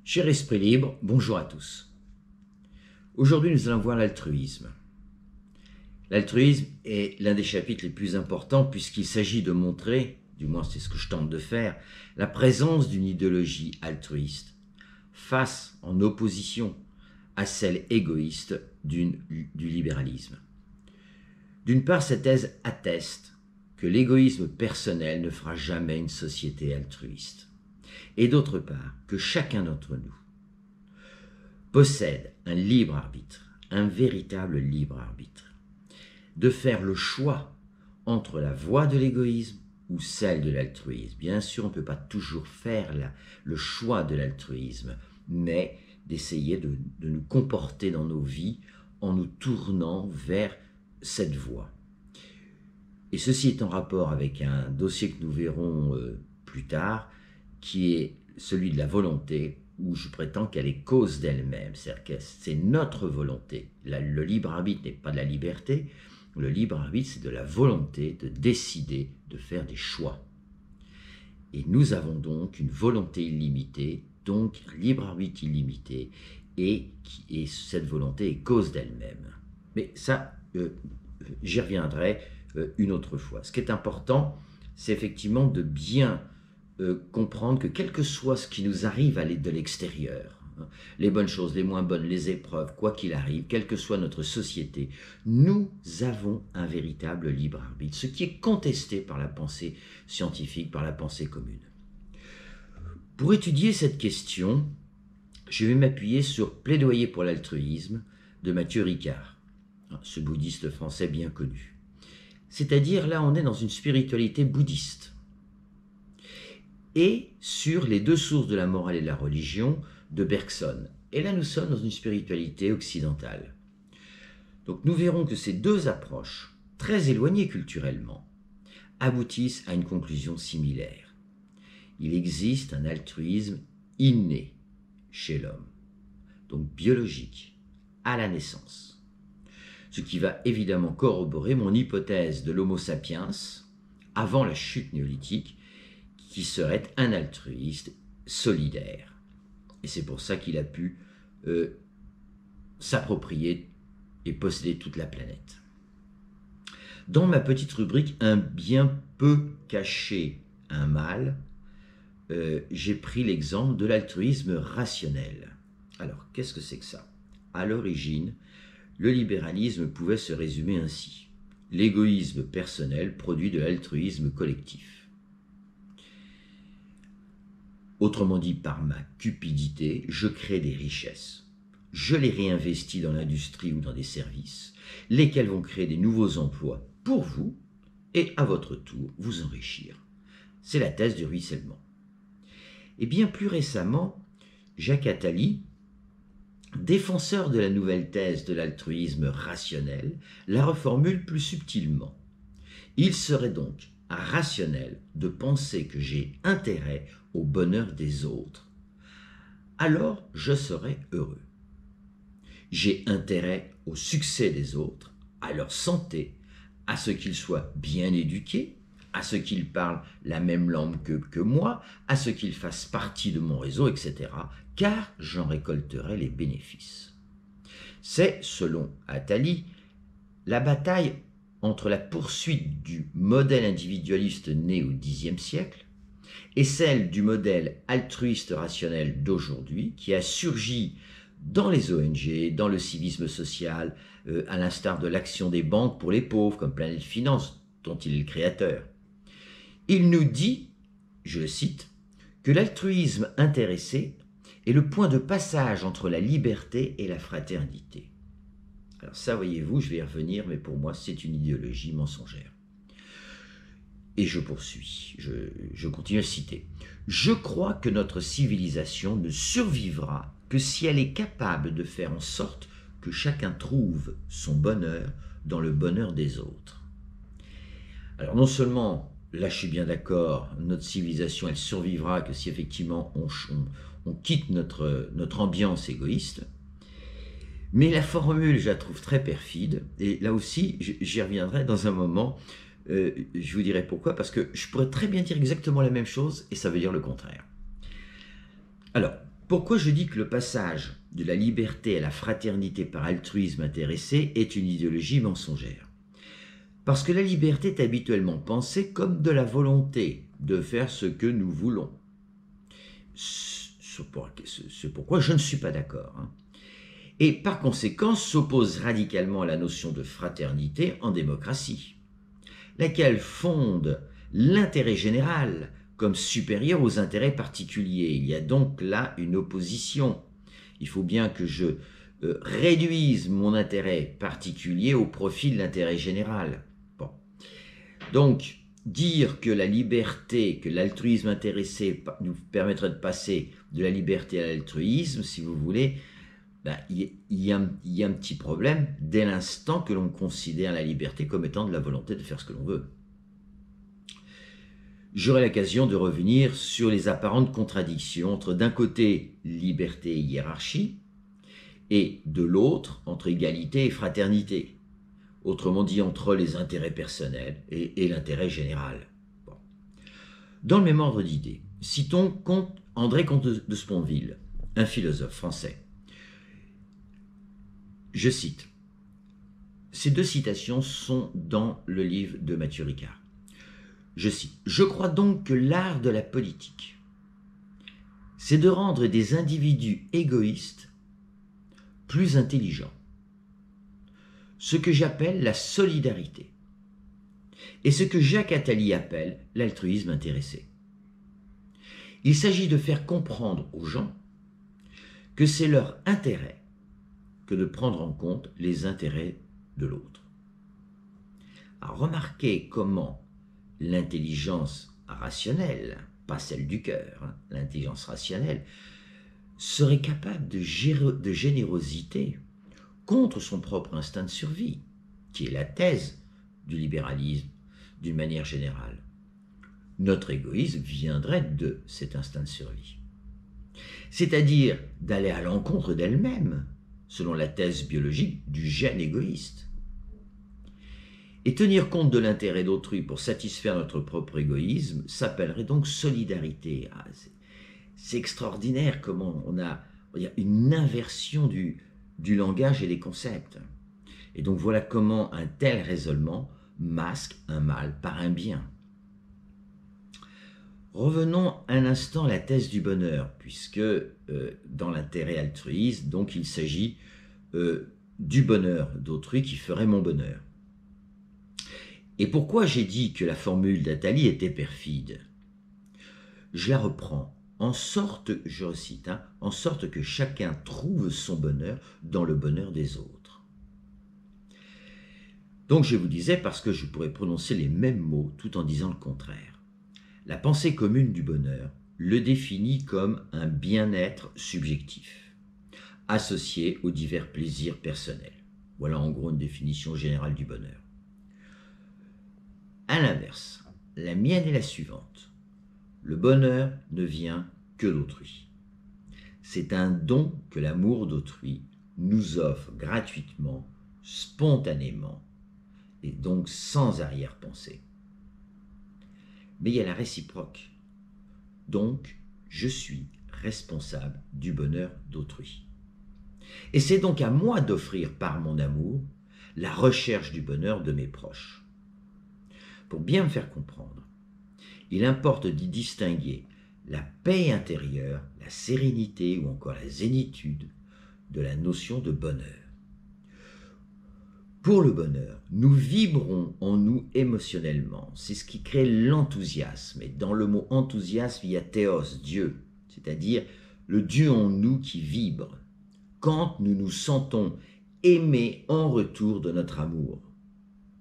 Cher esprit libre, bonjour à tous. Aujourd'hui, nous allons voir l'altruisme. L'altruisme est l'un des chapitres les plus importants puisqu'il s'agit de montrer, du moins c'est ce que je tente de faire, la présence d'une idéologie altruiste face, en opposition à celle égoïste du libéralisme. D'une part, cette thèse atteste que l'égoïsme personnel ne fera jamais une société altruiste. Et d'autre part, que chacun d'entre nous possède un libre arbitre, un véritable libre arbitre, de faire le choix entre la voie de l'égoïsme ou celle de l'altruisme. Bien sûr, on ne peut pas toujours faire le choix de l'altruisme, mais d'essayer de nous comporter dans nos vies en nous tournant vers cette voie. Et ceci est en rapport avec un dossier que nous verrons plus tard, qui est celui de la volonté, où je prétends qu'elle est cause d'elle-même, c'est-à-dire que c'est notre volonté. Le libre arbitre n'est pas de la liberté, le libre arbitre c'est de la volonté de décider, de faire des choix. Et nous avons donc une volonté illimitée, donc un libre arbitre illimité, et cette volonté est cause d'elle-même. Mais ça, j'y reviendrai une autre fois. Ce qui est important, c'est effectivement de bien comprendre que quel que soit ce qui nous arrive de l'extérieur, les bonnes choses, les moins bonnes, les épreuves, quoi qu'il arrive, quelle que soit notre société, nous avons un véritable libre arbitre, ce qui est contesté par la pensée scientifique, par la pensée commune. Pour étudier cette question, je vais m'appuyer sur Plaidoyer pour l'altruisme de Mathieu Ricard, ce bouddhiste français bien connu. C'est-à-dire, là, on est dans une spiritualité bouddhiste. Et sur les deux sources de la morale et de la religion de Bergson. Et là, nous sommes dans une spiritualité occidentale. Donc, nous verrons que ces deux approches, très éloignées culturellement, aboutissent à une conclusion similaire. Il existe un altruisme inné chez l'homme, donc biologique, à la naissance. Ce qui va évidemment corroborer mon hypothèse de l'Homo sapiens, avant la chute néolithique, qui serait un altruiste solidaire. Et c'est pour ça qu'il a pu s'approprier et posséder toute la planète. Dans ma petite rubrique « Un bien peu caché, un mal », j'ai pris l'exemple de l'altruisme rationnel. Alors, qu'est-ce que c'est que ça? À l'origine, le libéralisme pouvait se résumer ainsi. L'égoïsme personnel produit de l'altruisme collectif. Autrement dit, par ma cupidité, je crée des richesses. Je les réinvestis dans l'industrie ou dans des services, lesquels vont créer des nouveaux emplois pour vous et à votre tour vous enrichir. C'est la thèse du ruissellement. Et bien plus récemment, Jacques Attali, défenseur de la nouvelle thèse de l'altruisme rationnel, la reformule plus subtilement. Il serait donc rationnel de penser que j'ai intérêt au bonheur des autres, alors je serai heureux. J'ai intérêt au succès des autres, à leur santé, à ce qu'ils soient bien éduqués, à ce qu'ils parlent la même langue que moi, à ce qu'ils fassent partie de mon réseau, etc., car j'en récolterai les bénéfices. C'est, selon Attali, la bataille entre la poursuite du modèle individualiste né au Xe siècle et celle du modèle altruiste rationnel d'aujourd'hui qui a surgi dans les ONG, dans le civisme social, à l'instar de l'action des banques pour les pauvres, comme Planète Finance, dont il est le créateur. Il nous dit, je le cite, que l'altruisme intéressé est le point de passage entre la liberté et la fraternité. Alors ça, voyez-vous, je vais y revenir, mais pour moi, c'est une idéologie mensongère. Et je poursuis, je continue à citer. « Je crois que notre civilisation ne survivra que si elle est capable de faire en sorte que chacun trouve son bonheur dans le bonheur des autres. » Alors non seulement, là je suis bien d'accord, notre civilisation elle survivra que si effectivement on quitte notre ambiance égoïste, mais la formule je la trouve très perfide, et là aussi j'y reviendrai dans un moment. Je vous dirai pourquoi, parce que je pourrais très bien dire exactement la même chose et ça veut dire le contraire. Alors, Pourquoi je dis que le passage de la liberté à la fraternité par altruisme intéressé est une idéologie mensongère? Parce que la liberté est habituellement pensée comme de la volonté de faire ce que nous voulons. C'est pourquoi je ne suis pas d'accord. Et par conséquent s'oppose radicalement à la notion de fraternité en démocratie, laquelle fonde l'intérêt général comme supérieur aux intérêts particuliers. Il y a donc là une opposition. Il faut bien que je réduise mon intérêt particulier au profit de l'intérêt général. Bon. Donc, dire que la liberté, que l'altruisme intéressé nous permettrait de passer de la liberté à l'altruisme, si vous voulez, ben, il y a un petit problème dès l'instant que l'on considère la liberté comme étant de la volonté de faire ce que l'on veut. J'aurai l'occasion de revenir sur les apparentes contradictions entre d'un côté liberté et hiérarchie et de l'autre entre égalité et fraternité, autrement dit entre les intérêts personnels et l'intérêt général. Bon. Dans le même ordre d'idées, citons André Comte de Sponville, un philosophe français. Je cite, ces deux citations sont dans le livre de Mathieu Ricard. Je cite, « Je crois donc que l'art de la politique, c'est de rendre des individus égoïstes plus intelligents, ce que j'appelle la solidarité, et ce que Jacques Attali appelle l'altruisme intéressé. Il s'agit de faire comprendre aux gens que c'est leur intérêt que de prendre en compte les intérêts de l'autre. » Alors remarquez comment l'intelligence rationnelle, pas celle du cœur, l'intelligence rationnelle, serait capable de générosité contre son propre instinct de survie, qui est la thèse du libéralisme d'une manière générale. Notre égoïsme viendrait de cet instinct de survie, c'est-à-dire d'aller à l'encontre d'elle-même, selon la thèse biologique du gène égoïste. Et tenir compte de l'intérêt d'autrui pour satisfaire notre propre égoïsme s'appellerait donc solidarité. Ah, c'est extraordinaire comment il y a une inversion du langage et des concepts. Et donc voilà comment un tel raisonnement masque un mal par un bien. Revenons un instant à la thèse du bonheur, puisque dans l'intérêt altruiste, donc il s'agit du bonheur d'autrui qui ferait mon bonheur. Et pourquoi j'ai dit que la formule d'Attali était perfide? Je la reprends, en sorte, je cite, en sorte que chacun trouve son bonheur dans le bonheur des autres. Donc je vous disais, parce que je pourrais prononcer les mêmes mots tout en disant le contraire. La pensée commune du bonheur le définit comme un bien-être subjectif, associé aux divers plaisirs personnels. Voilà en gros une définition générale du bonheur. À l'inverse, la mienne est la suivante. Le bonheur ne vient que d'autrui. C'est un don que l'amour d'autrui nous offre gratuitement, spontanément, et donc sans arrière-pensée. Mais il y a la réciproque. Donc, je suis responsable du bonheur d'autrui. Et c'est donc à moi d'offrir par mon amour la recherche du bonheur de mes proches. Pour bien me faire comprendre, il importe d'y distinguer la paix intérieure, la sérénité ou encore la zénitude de la notion de bonheur. Pour le bonheur, nous vibrons en nous émotionnellement. C'est ce qui crée l'enthousiasme. Et dans le mot enthousiasme, il y a théos, Dieu, c'est-à-dire le Dieu en nous qui vibre, quand nous nous sentons aimés en retour de notre amour.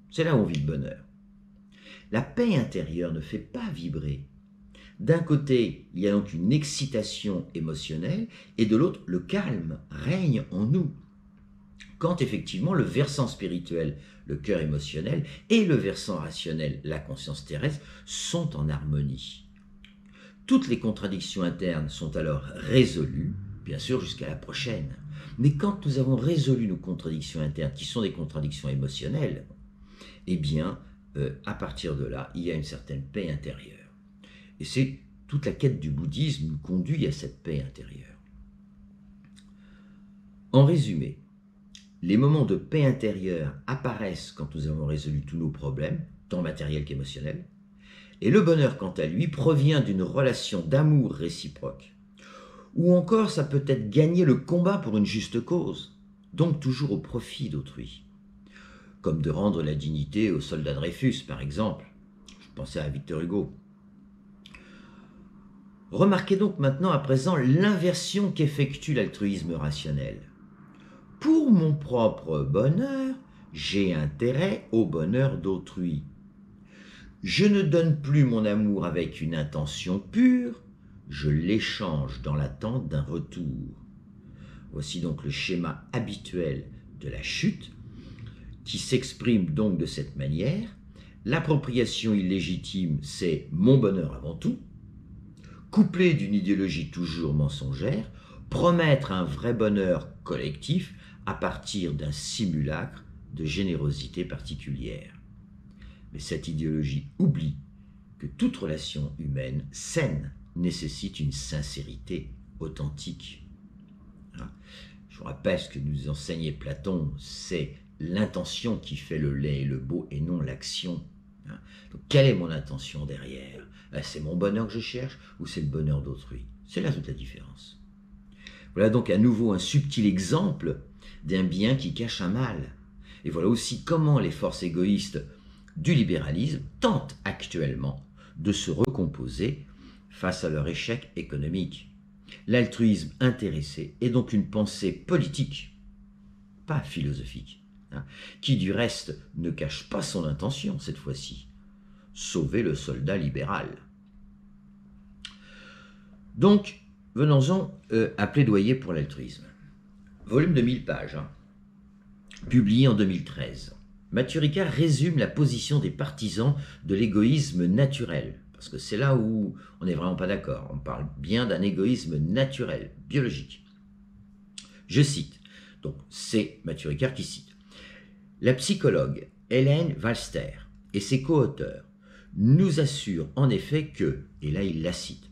C'est là où on vit le bonheur. La paix intérieure ne fait pas vibrer. D'un côté, il y a donc une excitation émotionnelle, et de l'autre, le calme règne en nous. Quand effectivement le versant spirituel, le cœur émotionnel, et le versant rationnel, la conscience terrestre, sont en harmonie. Toutes les contradictions internes sont alors résolues, bien sûr jusqu'à la prochaine. Mais quand nous avons résolu nos contradictions internes, qui sont des contradictions émotionnelles, eh bien, à partir de là, il y a une certaine paix intérieure. Et c'est toute la quête du bouddhisme nous conduit à cette paix intérieure. En résumé, les moments de paix intérieure apparaissent quand nous avons résolu tous nos problèmes, tant matériels qu'émotionnels, et le bonheur, quant à lui, provient d'une relation d'amour réciproque. Ou encore, ça peut être gagner le combat pour une juste cause, donc toujours au profit d'autrui. Comme de rendre la dignité au soldat Dreyfus, par exemple. Je pensais à Victor Hugo. Remarquez donc maintenant à présent l'inversion qu'effectue l'altruisme rationnel. Pour mon propre bonheur, j'ai intérêt au bonheur d'autrui. Je ne donne plus mon amour avec une intention pure, je l'échange dans l'attente d'un retour. Voici donc le schéma habituel de la chute, qui s'exprime donc de cette manière. L'appropriation illégitime, c'est mon bonheur avant tout, couplé d'une idéologie toujours mensongère, promettre un vrai bonheur collectif à partir d'un simulacre de générosité particulière. Mais cette idéologie oublie que toute relation humaine saine nécessite une sincérité authentique. Je vous rappelle ce que nous enseignait Platon, c'est l'intention qui fait le laid et le beau et non l'action. Donc, quelle est mon intention derrière? C'est mon bonheur que je cherche ou c'est le bonheur d'autrui? C'est là toute la différence. Voilà donc à nouveau un subtil exemple d'un bien qui cache un mal. Et voilà aussi comment les forces égoïstes du libéralisme tentent actuellement de se recomposer face à leur échec économique. L'altruisme intéressé est donc une pensée politique, pas philosophique, qui du reste ne cache pas son intention cette fois-ci, sauver le soldat libéral. Donc, venons-en à plaidoyer pour l'altruisme. Volume de 1000 pages, publié en 2013. Mathieu Ricard résume la position des partisans de l'égoïsme naturel, parce que c'est là où on n'est vraiment pas d'accord. On parle bien d'un égoïsme naturel, biologique. Je cite, donc c'est Mathieu Ricard qui cite. La psychologue Hélène Wallster et ses co-auteurs nous assurent en effet que, et là il la cite,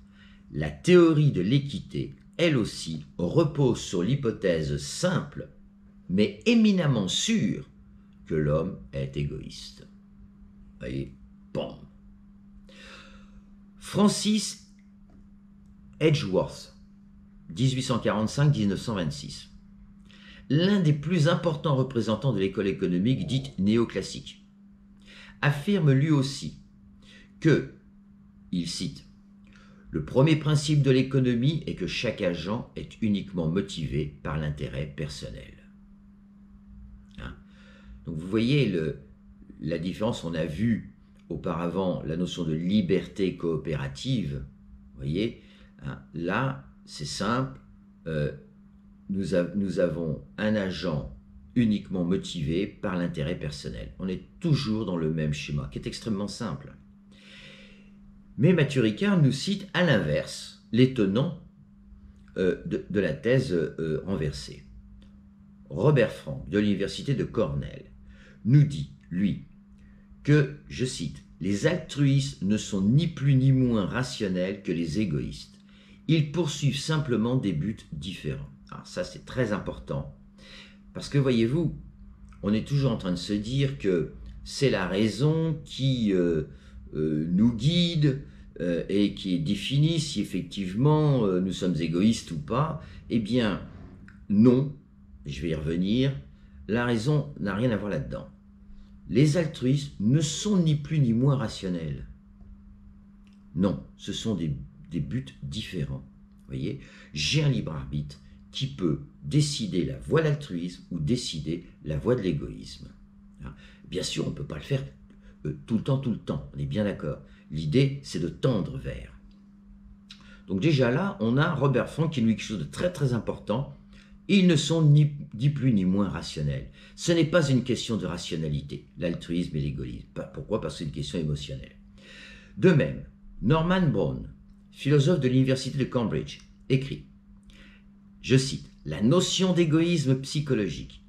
la théorie de l'équité, elle aussi, repose sur l'hypothèse simple, mais éminemment sûre, que l'homme est égoïste. Vous voyez, bon. Francis Edgeworth, 1845-1926, l'un des plus importants représentants de l'école économique dite néoclassique, affirme lui aussi que, il cite, « Le premier principe de l'économie est que chaque agent est uniquement motivé par l'intérêt personnel. » Donc vous voyez la différence. On a vu auparavant la notion de liberté coopérative. Vous voyez, là c'est simple, nous avons un agent uniquement motivé par l'intérêt personnel. On est toujours dans le même schéma qui est extrêmement simple. Mais Mathieu Ricard nous cite à l'inverse les tenants de la thèse renversée. Robert Frank de l'université de Cornell nous dit, lui, que, je cite, « Les altruistes ne sont ni plus ni moins rationnels que les égoïstes. Ils poursuivent simplement des buts différents. » Alors ça, c'est très important, parce que, voyez-vous, on est toujours en train de se dire que c'est la raison qui nous guide et qui définit si effectivement nous sommes égoïstes ou pas. Eh bien, non, je vais y revenir, la raison n'a rien à voir là-dedans. Les altruistes ne sont ni plus ni moins rationnels. Non, ce sont des buts différents. Vous voyez, j'ai un libre arbitre qui peut décider la voie de l'altruisme ou décider la voie de l'égoïsme. Bien sûr, on ne peut pas le faire tout le temps, on est bien d'accord. L'idée, c'est de tendre vers. Donc déjà là, on a Robert Frank qui nous dit quelque chose de très très important. Ils ne sont ni plus ni moins rationnels. Ce n'est pas une question de rationalité, l'altruisme et l'égoïsme. Pourquoi? Parce que c'est une question émotionnelle. De même, Norman Brown, philosophe de l'université de Cambridge, écrit, je cite, « La notion d'égoïsme psychologique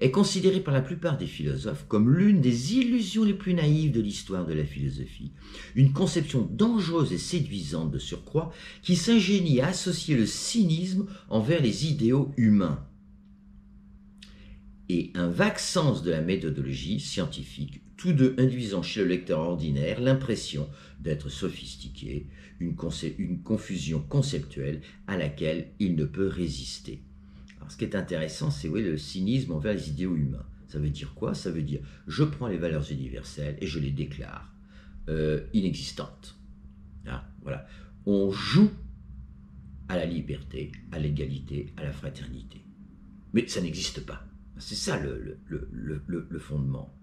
est considérée par la plupart des philosophes comme l'une des illusions les plus naïves de l'histoire de la philosophie, une conception dangereuse et séduisante de surcroît qui s'ingénie à associer le cynisme envers les idéaux humains et un vague sens de la méthodologie scientifique, tous deux induisant chez le lecteur ordinaire l'impression d'être sophistiqué, une confusion conceptuelle à laquelle il ne peut résister. Alors, ce qui est intéressant, c'est le cynisme envers les idéaux humains. Ça veut dire quoi? Ça veut dire je prends les valeurs universelles et je les déclare inexistantes. Ah, voilà. On joue à la liberté, à l'égalité, à la fraternité. Mais ça n'existe pas. C'est ça le fondement.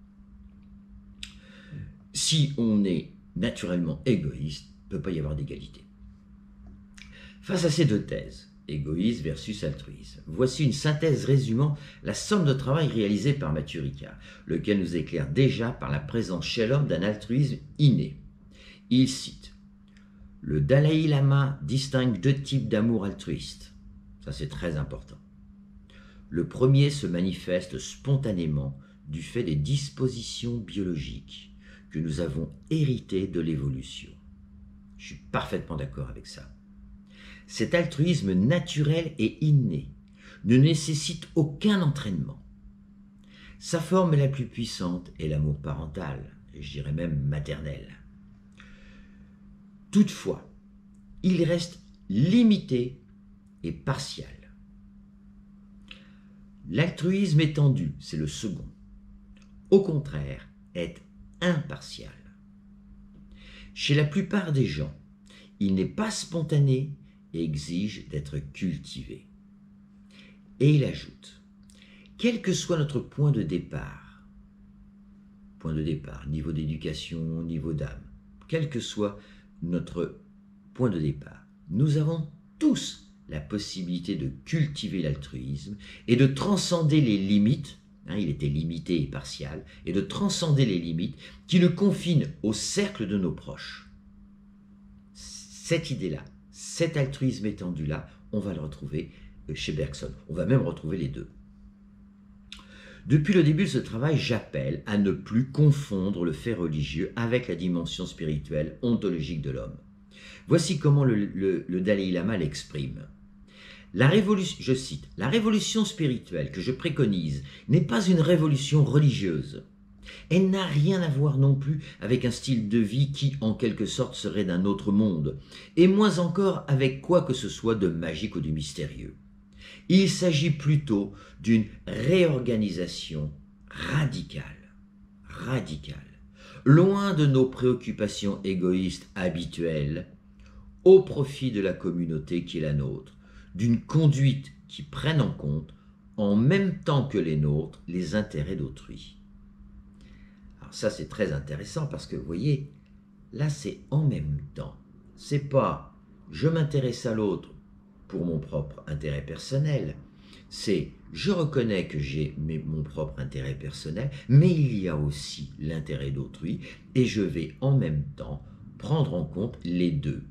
Si on est naturellement égoïste, il ne peut pas y avoir d'égalité. Face à ces deux thèses, égoïsme versus altruisme, voici une synthèse résumant la somme de travail réalisé par Matthieu Ricard, lequel nous éclaire déjà par la présence chez l'homme d'un altruisme inné. Il cite « Le Dalai Lama distingue deux types d'amour altruiste. » Ça, c'est très important. Le premier se manifeste spontanément du fait des dispositions biologiques que nous avons héritées de l'évolution. Je suis parfaitement d'accord avec ça. Cet altruisme naturel et inné ne nécessite aucun entraînement. Sa forme la plus puissante est l'amour parental, et je dirais même maternel. Toutefois, il reste limité et partial. L'altruisme étendu, c'est le second. Au contraire, est impartial. Chez la plupart des gens, il n'est pas spontané et exige d'être cultivé. Et il ajoute, quel que soit notre point de départ, niveau d'éducation, niveau d'âme, quel que soit notre point de départ, nous avons tous la possibilité de cultiver l'altruisme et de transcender les limites, il était limité et partial, et de transcender les limites qui le confinent au cercle de nos proches. Cette idée-là, cet altruisme étendu-là, on va le retrouver chez Bergson. On va même retrouver les deux. Depuis le début de ce travail, j'appelle à ne plus confondre le fait religieux avec la dimension spirituelle, ontologique de l'homme. Voici comment le Dalai Lama l'exprime. Je cite, « La révolution spirituelle que je préconise n'est pas une révolution religieuse. Elle n'a rien à voir non plus avec un style de vie qui, en quelque sorte, serait d'un autre monde, et moins encore avec quoi que ce soit de magique ou de mystérieux. Il s'agit plutôt d'une réorganisation radicale, loin de nos préoccupations égoïstes habituelles, au profit de la communauté qui est la nôtre, d'une conduite qui prenne en compte, en même temps que les nôtres, les intérêts d'autrui. » Alors ça, c'est très intéressant parce que, vous voyez, là, c'est en même temps. C'est pas « je m'intéresse à l'autre pour mon propre intérêt personnel », c'est « je reconnais que j'ai mon propre intérêt personnel, mais il y a aussi l'intérêt d'autrui et je vais en même temps prendre en compte les deux. »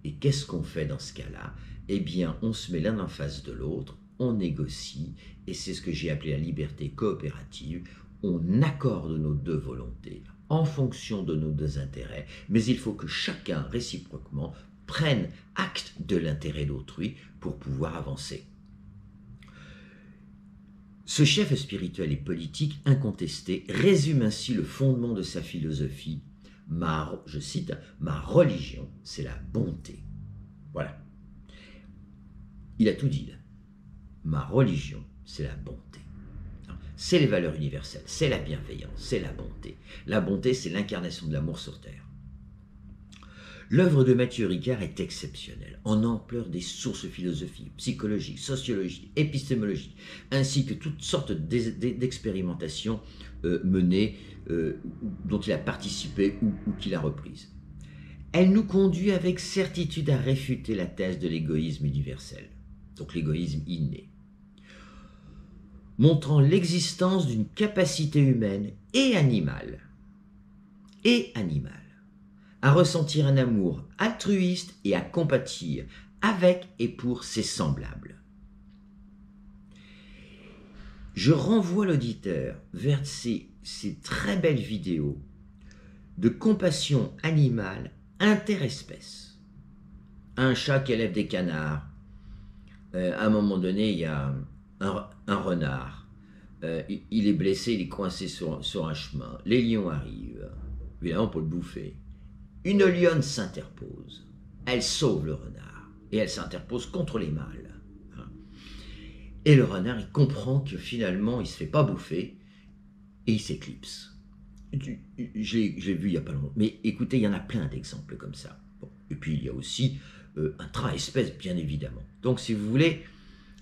Et qu'est-ce qu'on fait dans ce cas-là? Eh bien, on se met l'un en face de l'autre, on négocie, et c'est ce que j'ai appelé la liberté coopérative. On accorde nos deux volontés en fonction de nos deux intérêts, mais il faut que chacun, réciproquement, prenne acte de l'intérêt d'autrui pour pouvoir avancer. Ce chef spirituel et politique incontesté résume ainsi le fondement de sa philosophie. Je cite, « Ma religion, c'est la bonté. » Voilà. Il a tout dit là. Ma religion, c'est la bonté. C'est les valeurs universelles, c'est la bienveillance, c'est la bonté. La bonté, c'est l'incarnation de l'amour sur terre. L'œuvre de Matthieu Ricard est exceptionnelle, en ampleur des sources philosophiques, psychologiques, sociologiques, épistémologiques, ainsi que toutes sortes d'expérimentations menées, dont il a participé ou qu'il a reprises. Elle nous conduit avec certitude à réfuter la thèse de l'égoïsme universel, donc l'égoïsme inné, montrant l'existence d'une capacité humaine et animale, à ressentir un amour altruiste et à compatir avec et pour ses semblables. Je renvoie l'auditeur vers ces très belles vidéos de compassion animale interespèce. Un chat qui élève des canards. À un moment donné, il y a un renard. Il est blessé, il est coincé sur un chemin. Les lions arrivent, évidemment pour le bouffer. Une lionne s'interpose. Elle sauve le renard. Et elle s'interpose contre les mâles. Et le renard, il comprend que finalement, il ne se fait pas bouffer. Et il s'éclipse. Je l'ai vu il n'y a pas longtemps. Mais écoutez, il y en a plein d'exemples comme ça. Bon. Et puis, il y a aussi un train-espèce, bien évidemment. Donc, si vous voulez,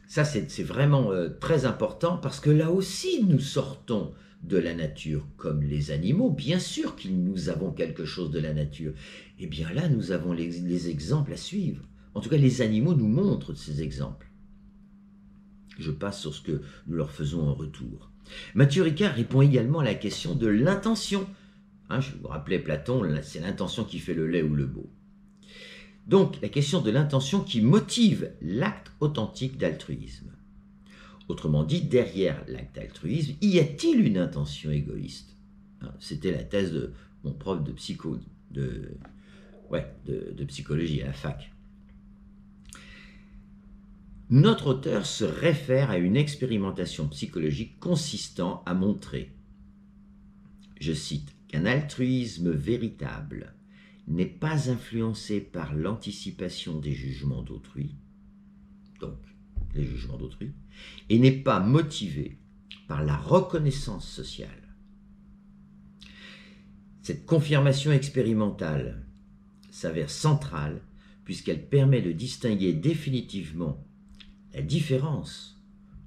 ça, c'est vraiment très important parce que là aussi, nous sortons de la nature comme les animaux. Bien sûr que nous avons quelque chose de la nature. Et bien là, nous avons les exemples à suivre. En tout cas, les animaux nous montrent ces exemples. Je passe sur ce que nous leur faisons en retour. Mathieu Ricard répond également à la question de l'intention. Je vous rappelais Platon, c'est l'intention qui fait le laid ou le beau. Donc, la question de l'intention qui motive l'acte authentique d'altruisme. Autrement dit, derrière l'acte d'altruisme, y a-t-il une intention égoïste? C'était la thèse de mon prof de psychologie à la fac. Notre auteur se réfère à une expérimentation psychologique consistant à montrer, je cite, qu'un altruisme véritable n'est pas influencé par l'anticipation des jugements d'autrui, donc les jugements d'autrui, et n'est pas motivé par la reconnaissance sociale. Cette confirmation expérimentale s'avère centrale puisqu'elle permet de distinguer définitivement la différence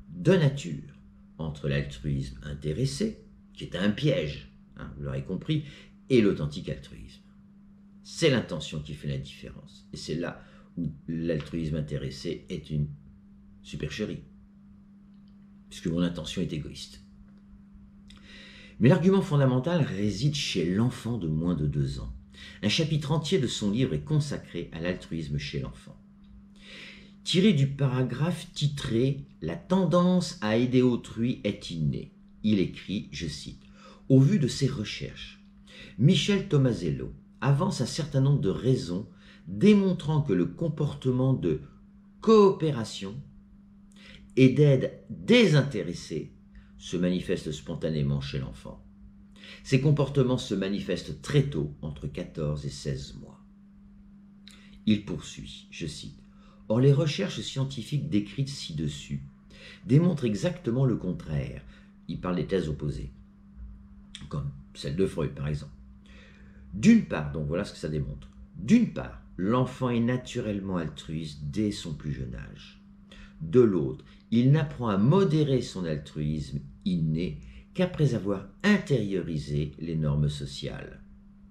de nature entre l'altruisme intéressé, qui est un piège, vous l'aurez compris, et l'authentique altruisme. C'est l'intention qui fait la différence. Et c'est là où l'altruisme intéressé est une supercherie, puisque mon intention est égoïste. Mais l'argument fondamental réside chez l'enfant de moins de 2 ans. Un chapitre entier de son livre est consacré à l'altruisme chez l'enfant. Tiré du paragraphe titré « La tendance à aider autrui est innée », il écrit, je cite, « Au vu de ses recherches, Michel Tomasello avance un certain nombre de raisons démontrant que le comportement de coopération et d'aide désintéressée se manifeste spontanément chez l'enfant. Ces comportements se manifestent très tôt, entre 14 et 16 mois. » Il poursuit, je cite, « Or les recherches scientifiques décrites ci-dessus démontrent exactement le contraire. » Il parle des thèses opposées, comme celle de Freud par exemple. D'une part, donc voilà ce que ça démontre, d'une part, l'enfant est naturellement altruiste dès son plus jeune âge. De l'autre, il n'apprend à modérer son altruisme inné qu'après avoir intériorisé les normes sociales.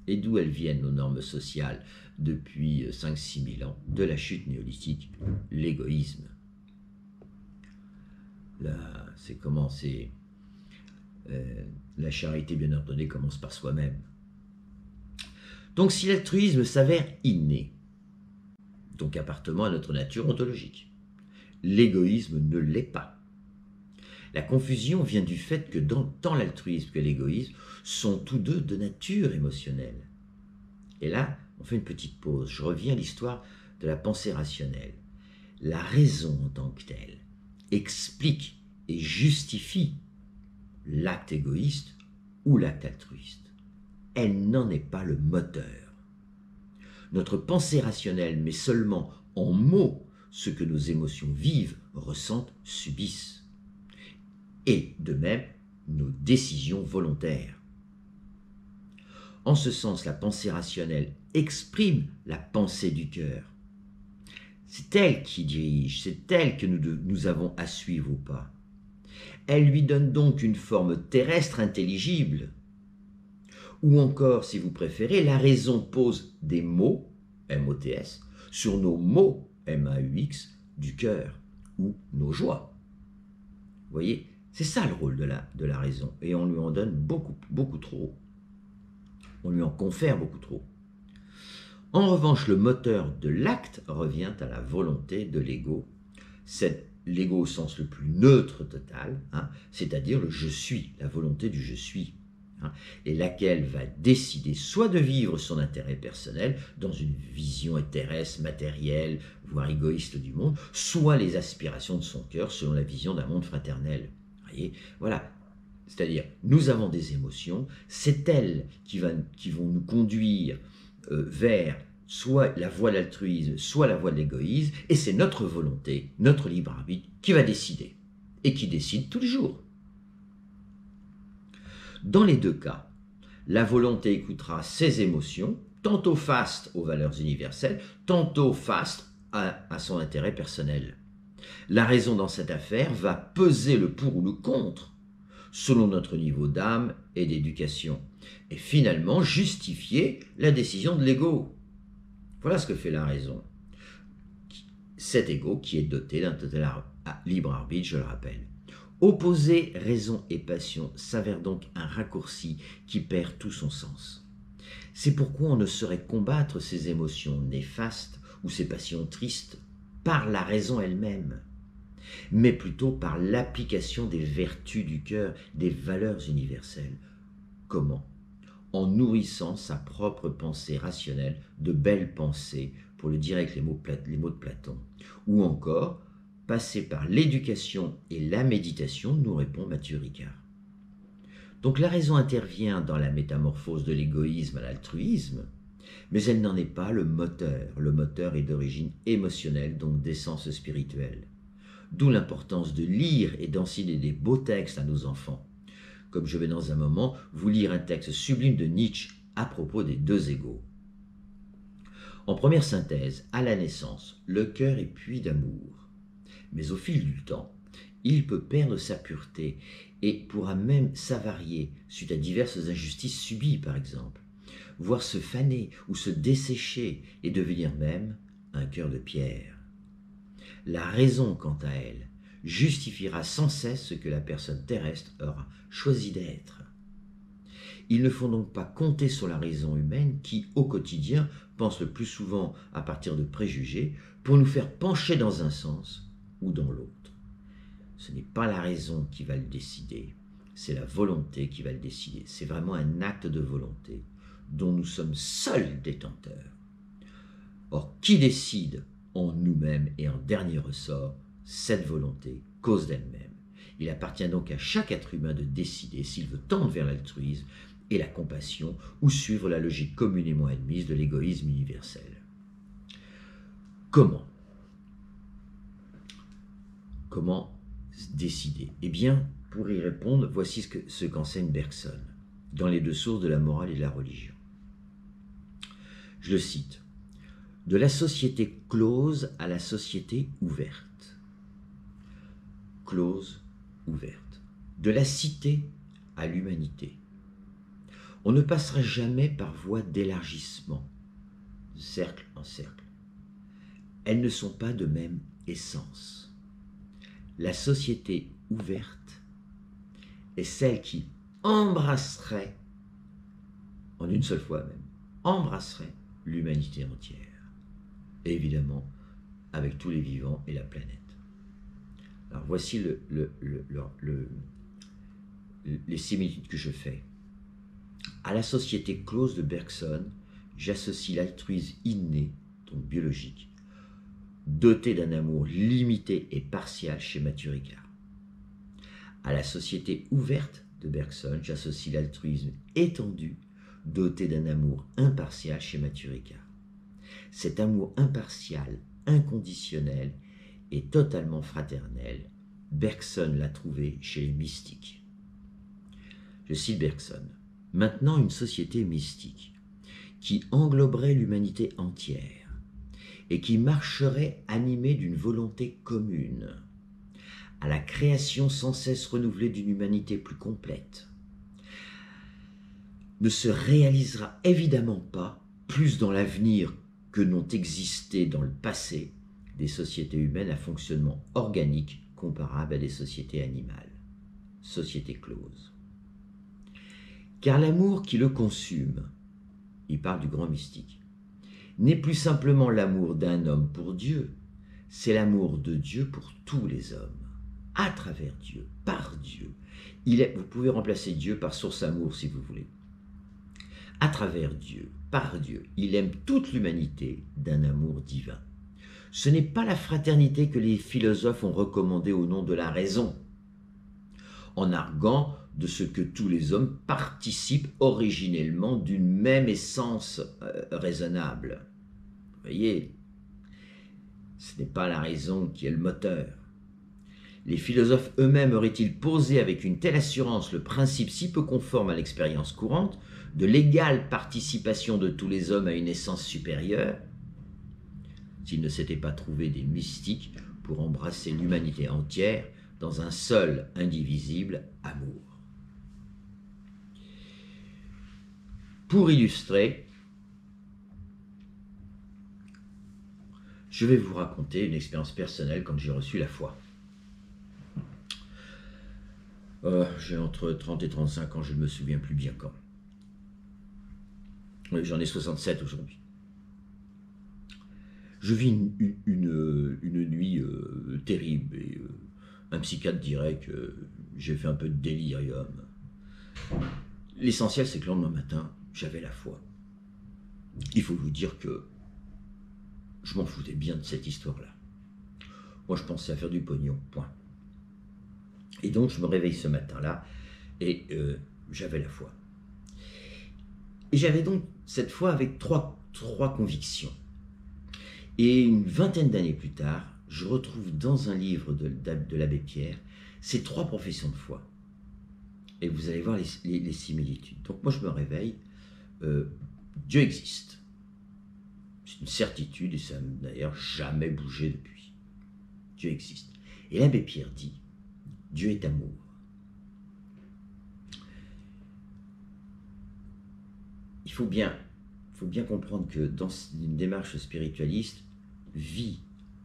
Et d'où elles viennent, nos normes sociales, depuis 5-6 000 ans, de la chute néolithique, l'égoïsme. Là, c'est comment c'est... la charité bien ordonnée commence par soi-même. Donc si l'altruisme s'avère inné, donc appartenant à notre nature ontologique, l'égoïsme ne l'est pas. La confusion vient du fait que tant l'altruisme que l'égoïsme sont tous deux de nature émotionnelle. Et là, on fait une petite pause. Je reviens à l'histoire de la pensée rationnelle. La raison en tant que telle explique et justifie l'acte égoïste ou l'acte altruiste. Elle n'en est pas le moteur. Notre pensée rationnelle met seulement en mots ce que nos émotions vivent, ressentent, subissent. Et de même, nos décisions volontaires. En ce sens, la pensée rationnelle exprime la pensée du cœur. C'est elle qui dirige, c'est elle que nous avons à suivre ou pas. Elle lui donne donc une forme terrestre intelligible. Ou encore, si vous préférez, la raison pose des mots, M-O-T-S, sur nos mots, M-A-U-X, du cœur, ou nos joies. Vous voyez, c'est ça le rôle de la raison, et on lui en donne beaucoup trop. On lui en confère beaucoup trop. En revanche, le moteur de l'acte revient à la volonté de l'ego, cette l'ego au sens le plus neutre total, hein, c'est-à-dire le je suis, la volonté du je suis, hein, et laquelle va décider soit de vivre son intérêt personnel dans une vision terrestre, matérielle, voire égoïste du monde, soit les aspirations de son cœur selon la vision d'un monde fraternel. Vous voyez, voilà. C'est-à-dire, nous avons des émotions, c'est elles qui vont nous conduire vers soit la voie de l'altruisme, soit la voie de l'égoïsme, et c'est notre volonté, notre libre arbitre qui va décider, et qui décide tous les jours. Dans les deux cas, la volonté écoutera ses émotions, tantôt face aux valeurs universelles, tantôt face à son intérêt personnel. La raison dans cette affaire va peser le pour ou le contre, selon notre niveau d'âme et d'éducation, et finalement justifier la décision de l'ego. Voilà ce que fait la raison. Cet ego qui est doté d'un total libre arbitre, je le rappelle. Opposer raison et passion s'avère donc un raccourci qui perd tout son sens. C'est pourquoi on ne saurait combattre ces émotions néfastes ou ces passions tristes par la raison elle-même, mais plutôt par l'application des vertus du cœur, des valeurs universelles. Comment ? En nourrissant sa propre pensée rationnelle de belles pensées, pour le dire avec les mots de Platon, ou encore passer par l'éducation et la méditation, nous répond Mathieu Ricard. Donc la raison intervient dans la métamorphose de l'égoïsme à l'altruisme, mais elle n'en est pas le moteur. Le moteur est d'origine émotionnelle, donc d'essence spirituelle. D'où l'importance de lire et d'enseigner des beaux textes à nos enfants. Comme je vais dans un moment vous lire un texte sublime de Nietzsche à propos des deux égaux. En première synthèse, à la naissance, le cœur est puits d'amour. Mais au fil du temps, il peut perdre sa pureté et pourra même s'avarier suite à diverses injustices subies, par exemple, voire se faner ou se dessécher et devenir même un cœur de pierre. La raison, quant à elle, justifiera sans cesse ce que la personne terrestre aura choisi d'être. Il ne faut donc pas compter sur la raison humaine qui, au quotidien, pense le plus souvent à partir de préjugés pour nous faire pencher dans un sens ou dans l'autre. Ce n'est pas la raison qui va le décider, c'est la volonté qui va le décider. C'est vraiment un acte de volonté dont nous sommes seuls détenteurs. Or, qui décide en nous-mêmes et en dernier ressort, cette volonté, cause d'elle-même. Il appartient donc à chaque être humain de décider s'il veut tendre vers l'altruisme et la compassion ou suivre la logique communément admise de l'égoïsme universel. Comment décider ? Eh bien, pour y répondre, voici ce qu'enseigne Bergson dans les deux sources de la morale et de la religion. Je le cite. De la société close à la société ouverte. Close, ouverte. De la cité à l'humanité. On ne passera jamais par voie d'élargissement, cercle en cercle. Elles ne sont pas de même essence. La société ouverte est celle qui embrasserait, en une seule fois même, embrasserait l'humanité entière. Et évidemment, avec tous les vivants et la planète. Alors voici les similitudes que je fais. À la société close de Bergson, j'associe l'altruisme inné, donc biologique, doté d'un amour limité et partial chez Mathieu Ricard. À la société ouverte de Bergson, j'associe l'altruisme étendu, doté d'un amour impartial chez Mathieu Ricard. Cet amour impartial, inconditionnel et totalement fraternel, Bergson l'a trouvé chez les mystiques. Je cite Bergson. Maintenant, une société mystique qui engloberait l'humanité entière et qui marcherait animée d'une volonté commune à la création sans cesse renouvelée d'une humanité plus complète, ne se réalisera évidemment pas plus dans l'avenir que n'ont existé dans le passé des sociétés humaines à fonctionnement organique comparable à des sociétés animales, sociétés closes. Car l'amour qui le consume, il parle du grand mystique, n'est plus simplement l'amour d'un homme pour Dieu, c'est l'amour de Dieu pour tous les hommes, à travers Dieu, par Dieu. Vous pouvez remplacer Dieu par source amour si vous voulez. À travers Dieu, par Dieu, il aime toute l'humanité d'un amour divin. Ce n'est pas la fraternité que les philosophes ont recommandée au nom de la raison, en arguant de ce que tous les hommes participent originellement d'une même essence raisonnable. Vous voyez, ce n'est pas la raison qui est le moteur. Les philosophes eux-mêmes auraient-ils posé avec une telle assurance le principe si peu conforme à l'expérience courante de l'égale participation de tous les hommes à une essence supérieure, s'ils ne s'étaient pas trouvés des mystiques pour embrasser l'humanité entière dans un seul, indivisible amour. Pour illustrer, je vais vous raconter une expérience personnelle quand j'ai reçu la foi. J'ai entre 30 et 35 ans, je ne me souviens plus bien quand. J'en ai 67 aujourd'hui. Je vis une nuit terrible et un psychiatre dirait que j'ai fait un peu de délirium. L'essentiel, c'est que le lendemain matin, j'avais la foi. Il faut vous dire que je m'en foutais bien de cette histoire-là. Moi, je pensais à faire du pognon, point. Et donc, je me réveille ce matin-là et j'avais la foi. Et j'avais donc cette foi avec trois convictions. Et une vingtaine d'années plus tard, je retrouve dans un livre de l'abbé Pierre ces trois professions de foi. Et vous allez voir les similitudes. Donc moi, je me réveille, Dieu existe. C'est une certitude et ça n'a d'ailleurs jamais bougé depuis. Dieu existe. Et l'abbé Pierre dit, Dieu est amour. Il faut bien comprendre que dans une démarche spiritualiste, vie,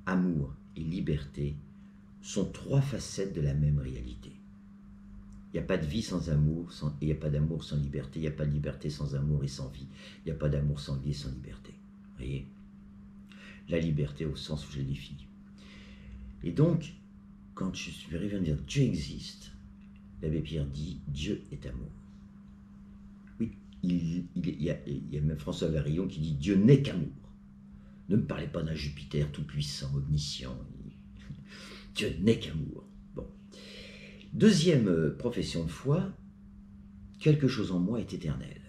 amour et liberté sont trois facettes de la même réalité. Il n'y a pas de vie sans amour, et il n'y a pas d'amour sans liberté, il n'y a pas de liberté sans amour et sans vie, il n'y a pas d'amour sans vie et sans liberté. Vous voyez ? La liberté au sens où je l'ai définie. Et donc, quand je suis arrivé à dire Dieu existe, l'abbé Pierre dit Dieu est amour. Oui, il y a même François Varillon qui dit Dieu n'est qu'amour. Ne me parlez pas d'un Jupiter tout-puissant, omniscient. Dieu n'est qu'amour. Bon. Deuxième profession de foi, quelque chose en moi est éternel.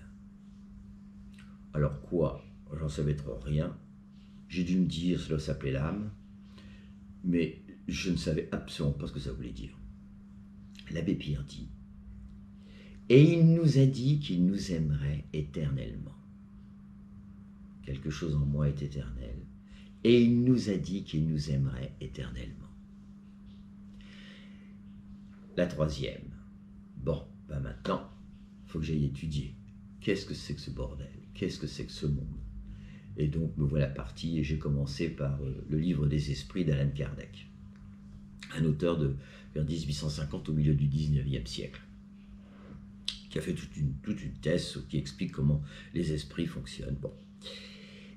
Alors quoi? J'en savais trop rien. J'ai dû me dire, cela s'appelait l'âme, mais je ne savais absolument pas ce que ça voulait dire. L'abbé Pierre dit, et il nous a dit qu'il nous aimerait éternellement. Quelque chose en moi est éternel, et il nous a dit qu'il nous aimerait éternellement. La troisième, bon, ben maintenant, il faut que j'aille étudier. Qu'est-ce que c'est que ce bordel? Qu'est-ce que c'est que ce monde? Et donc me voilà parti et j'ai commencé par le livre des esprits d'Allan Kardec, un auteur de vers 1850 au milieu du 19e siècle, qui a fait toute une thèse qui explique comment les esprits fonctionnent. Bon.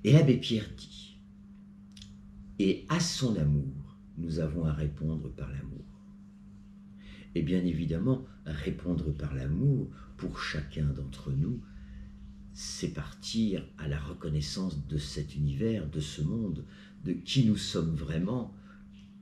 Et l'abbé Pierre dit, et à son amour, nous avons à répondre par l'amour. Et bien évidemment, répondre par l'amour, pour chacun d'entre nous, c'est partir à la reconnaissance de cet univers, de ce monde, de qui nous sommes vraiment,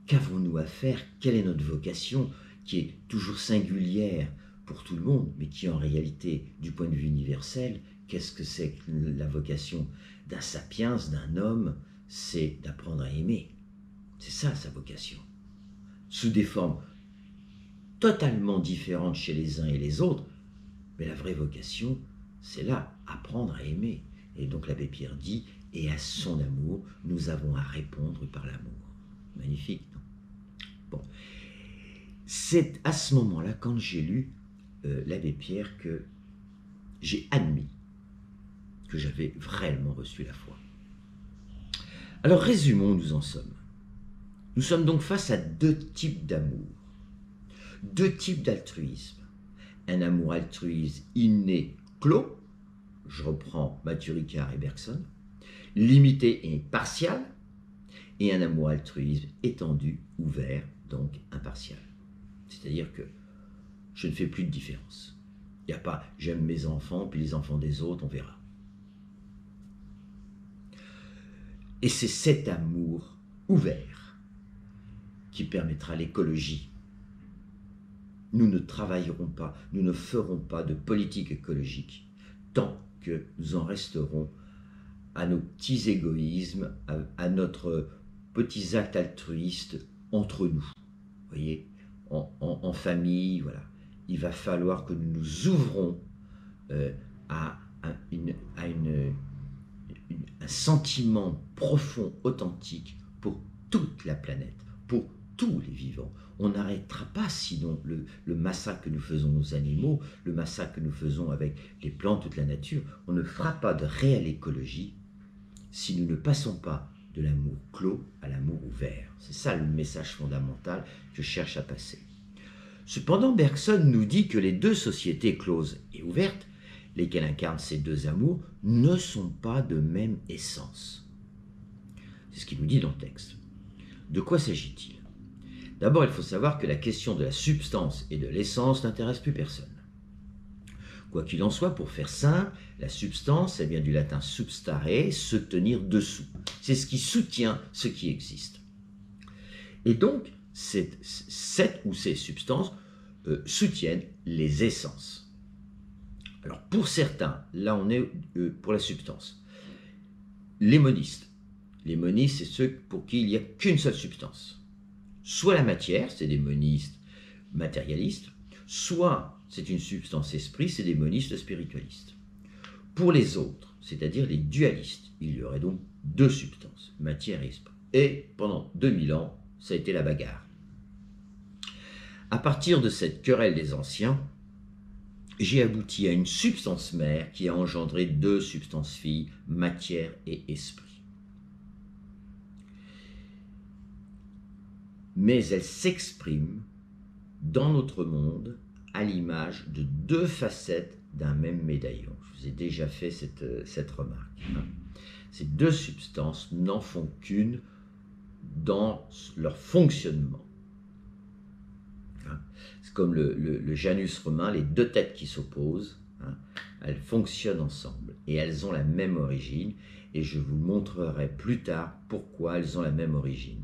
qu'avons-nous à faire, quelle est notre vocation, qui est toujours singulière pour tout le monde, mais qui en réalité, du point de vue universel, qu'est-ce que c'est que la vocation d'un sapiens, d'un homme? C'est d'apprendre à aimer. C'est ça sa vocation. Sous des formes totalement différentes chez les uns et les autres, mais la vraie vocation, c'est là, apprendre à aimer. Et donc l'abbé Pierre dit, et à son amour, nous avons à répondre par l'amour. Magnifique, non? Bon. C'est à ce moment-là, quand j'ai lu l'abbé Pierre, que j'ai admis que j'avais vraiment reçu la foi. Alors résumons où nous en sommes. Nous sommes donc face à deux types d'amour, deux types d'altruisme. Un amour altruiste inné, clos, je reprends Mathieu Ricard et Bergson, limité et partial, et un amour altruisme étendu, ouvert, donc impartial. C'est-à-dire que je ne fais plus de différence. Il n'y a pas « j'aime mes enfants, puis les enfants des autres, on verra ». Et c'est cet amour ouvert qui permettra l'écologie. Nous ne travaillerons pas, nous ne ferons pas de politique écologique tant que nous en resterons à nos petits égoïsmes, à notre petits actes altruistes entre nous. Vous voyez, en famille, voilà. Il va falloir que nous nous ouvrons à un sentiment profond, authentique pour toute la planète, pour tous les vivants. On n'arrêtera pas sinon le massacre que nous faisons aux animaux, le massacre que nous faisons avec les plantes, toute la nature. On ne fera pas de réelle écologie si nous ne passons pas de l'amour clos à l'amour ouvert. C'est ça le message fondamental que je cherche à passer. Cependant, Bergson nous dit que les deux sociétés closes et ouvertes, lesquelles incarnent ces deux amours, ne sont pas de même essence. C'est ce qu'il nous dit dans le texte. De quoi s'agit-il? D'abord, il faut savoir que la question de la substance et de l'essence n'intéresse plus personne. Quoi qu'il en soit, pour faire simple, la substance, elle vient du latin substare, se tenir dessous. C'est ce qui soutient ce qui existe. Et donc, cette ou ces substances soutiennent les essences. Alors, pour certains, là on est pour la substance. Les monistes, c'est ceux pour qui il n'y a qu'une seule substance. Soit la matière, c'est des monistes matérialistes, soit c'est une substance esprit, c'est des monistes spiritualistes. Pour les autres, c'est-à-dire les dualistes, il y aurait donc deux substances, matière et esprit. Et pendant 2000 ans, ça a été la bagarre. À partir de cette querelle des anciens, j'ai abouti à une substance mère qui a engendré deux substances filles, matière et esprit. Mais elle s'exprime dans notre monde à l'image de deux facettes d'un même médaillon. Je vous ai déjà fait cette remarque. Ces deux substances n'en font qu'une dans leur fonctionnement. C'est comme le Janus romain, les deux têtes qui s'opposent, elles fonctionnent ensemble et elles ont la même origine, et je vous montrerai plus tard pourquoi elles ont la même origine.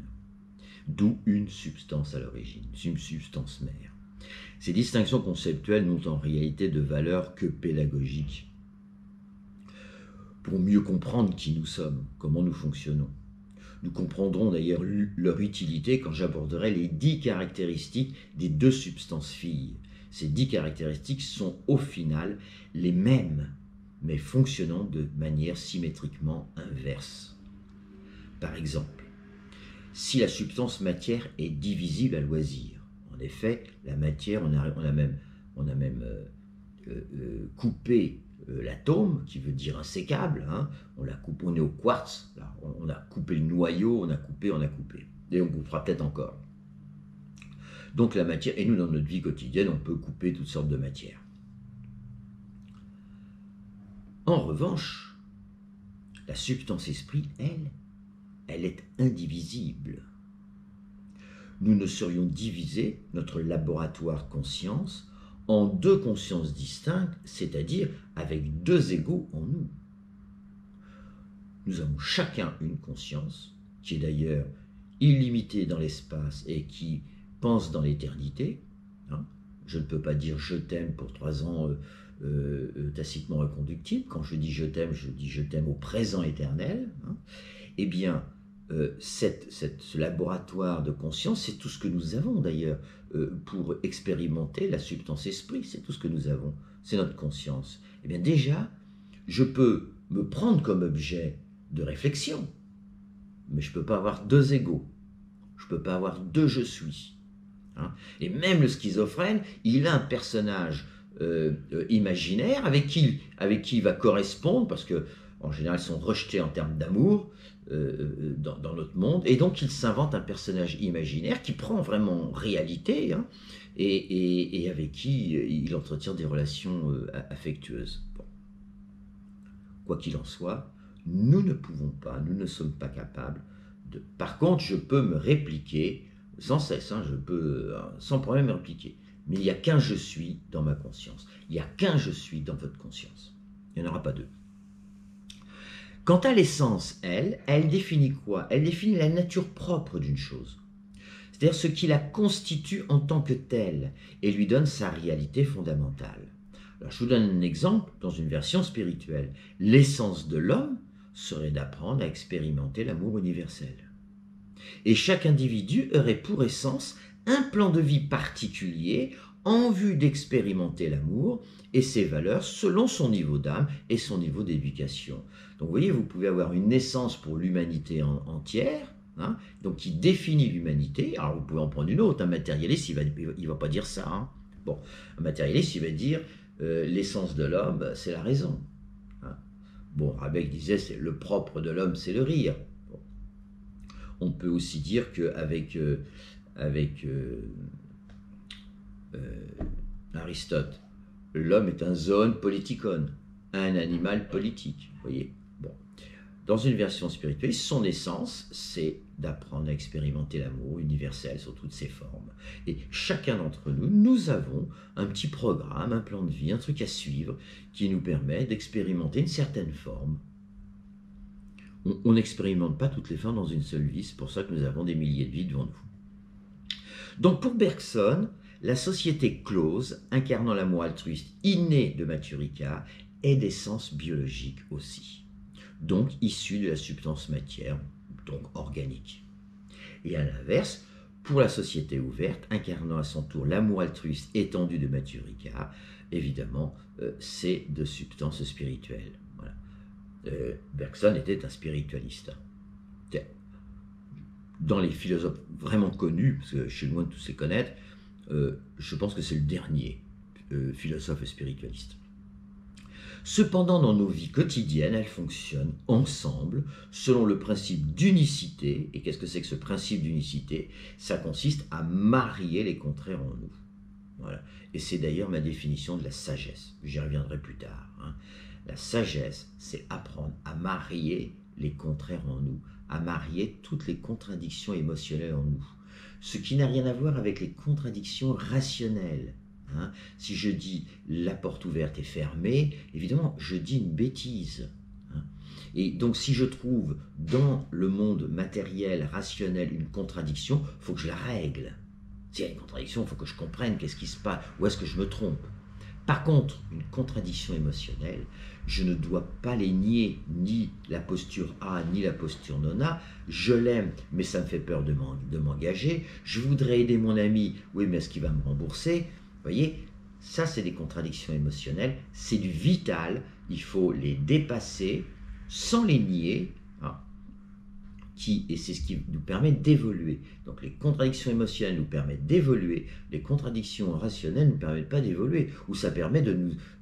D'où une substance à l'origine, une substance mère. Ces distinctions conceptuelles n'ont en réalité de valeur que pédagogique, pour mieux comprendre qui nous sommes, comment nous fonctionnons. Nous comprendrons d'ailleurs leur utilité quand j'aborderai les 10 caractéristiques des deux substances filles. Ces 10 caractéristiques sont au final les mêmes, mais fonctionnant de manière symétriquement inverse. Par exemple, si la substance matière est divisible à loisir, en effet, la matière, on a même coupé l'atome, qui veut dire insécable, on l'a coupé, on est au quartz, là, on a coupé le noyau, on a coupé, et on coupera peut-être encore. Donc la matière, et nous dans notre vie quotidienne, on peut couper toutes sortes de matières. En revanche, la substance esprit, elle est indivisible. Nous ne saurions diviser notre laboratoire conscience en deux consciences distinctes, c'est-à-dire avec deux égaux en nous. Nous avons chacun une conscience, qui est d'ailleurs illimitée dans l'espace et qui pense dans l'éternité. Je ne peux pas dire « je t'aime » pour 3 ans tacitement reconductible. Quand je dis « je t'aime » au présent éternel. Eh bien, ce laboratoire de conscience, c'est tout ce que nous avons d'ailleurs pour expérimenter la substance esprit, c'est tout ce que nous avons, c'est notre conscience. Eh bien déjà, je peux me prendre comme objet de réflexion, mais je ne peux pas avoir deux égaux, je ne peux pas avoir deux je suis. Et même le schizophrène, il a un personnage imaginaire avec qui il va correspondre, parce que en général, ils sont rejetés en termes d'amour dans notre monde, et donc il s'invente un personnage imaginaire qui prend vraiment réalité, et avec qui il entretient des relations affectueuses. Bon. Quoi qu'il en soit, nous ne pouvons pas, nous ne sommes pas capables Par contre, je peux me répliquer sans cesse, je peux sans problème me répliquer. Mais il n'y a qu'un je suis dans ma conscience. Il n'y a qu'un je suis dans votre conscience. Il n'y en aura pas deux. Quant à l'essence, elle définit quoi? Elle définit la nature propre d'une chose. C'est-à-dire ce qui la constitue en tant que telle et lui donne sa réalité fondamentale. Alors, je vous donne un exemple dans une version spirituelle. L'essence de l'homme serait d'apprendre à expérimenter l'amour universel. Et chaque individu aurait pour essence un plan de vie particulier en vue d'expérimenter l'amour et ses valeurs selon son niveau d'âme et son niveau d'éducation. Donc vous voyez, vous pouvez avoir une essence pour l'humanité entière, donc qui définit l'humanité. Alors vous pouvez en prendre une autre, un matérialiste, il va pas dire ça. Bon, un matérialiste, il va dire l'essence de l'homme, c'est la raison. Bon, Rabeck disait, c'est le propre de l'homme, c'est le rire. Bon. On peut aussi dire qu'avec Aristote, l'homme est un zoon politikon, un animal politique. Voyez. Bon. Dans une version spirituelle, son essence, c'est d'apprendre à expérimenter l'amour universel sous toutes ses formes. Et chacun d'entre nous, nous avons un petit programme, un plan de vie, un truc à suivre qui nous permet d'expérimenter une certaine forme. On n'expérimente pas toutes les formes dans une seule vie, c'est pour ça que nous avons des milliers de vies devant nous. Donc pour Bergson, la société close, incarnant l'amour altruiste inné de Maturika, est d'essence biologique aussi, donc issue de la substance matière, donc organique. Et à l'inverse, pour la société ouverte, incarnant à son tour l'amour altruiste étendu de Maturika, évidemment, c'est de substance spirituelle. Voilà. Bergson était un spiritualiste. Dans les philosophes vraiment connus, parce que je suis loin de tous les connaître, je pense que c'est le dernier philosophe spiritualiste. Cependant, dans nos vies quotidiennes, elles fonctionnent ensemble selon le principe d'unicité. Et qu'est-ce que c'est que ce principe d'unicité? Ça consiste à marier les contraires en nous. Voilà. Et c'est d'ailleurs ma définition de la sagesse. J'y reviendrai plus tard. La sagesse, c'est apprendre à marier les contraires en nous, à marier toutes les contradictions émotionnelles en nous. Ce qui n'a rien à voir avec les contradictions rationnelles. Si je dis la porte ouverte est fermée, évidemment, je dis une bêtise. Et donc, si je trouve dans le monde matériel, rationnel, une contradiction, il faut que je la règle. S'il y a une contradiction, il faut que je comprenne qu'est-ce qui se passe, où est-ce que je me trompe. Par contre, une contradiction émotionnelle, je ne dois pas les nier, ni la posture A, ni la posture non A. Je l'aime, mais ça me fait peur de m'engager. Je voudrais aider mon ami, oui, mais est-ce qu'il va me rembourser? Vous voyez, ça c'est des contradictions émotionnelles, c'est du vital, il faut les dépasser sans les nier, et c'est ce qui nous permet d'évoluer. Donc les contradictions émotionnelles nous permettent d'évoluer, les contradictions rationnelles ne nous permettent pas d'évoluer, ou ça permet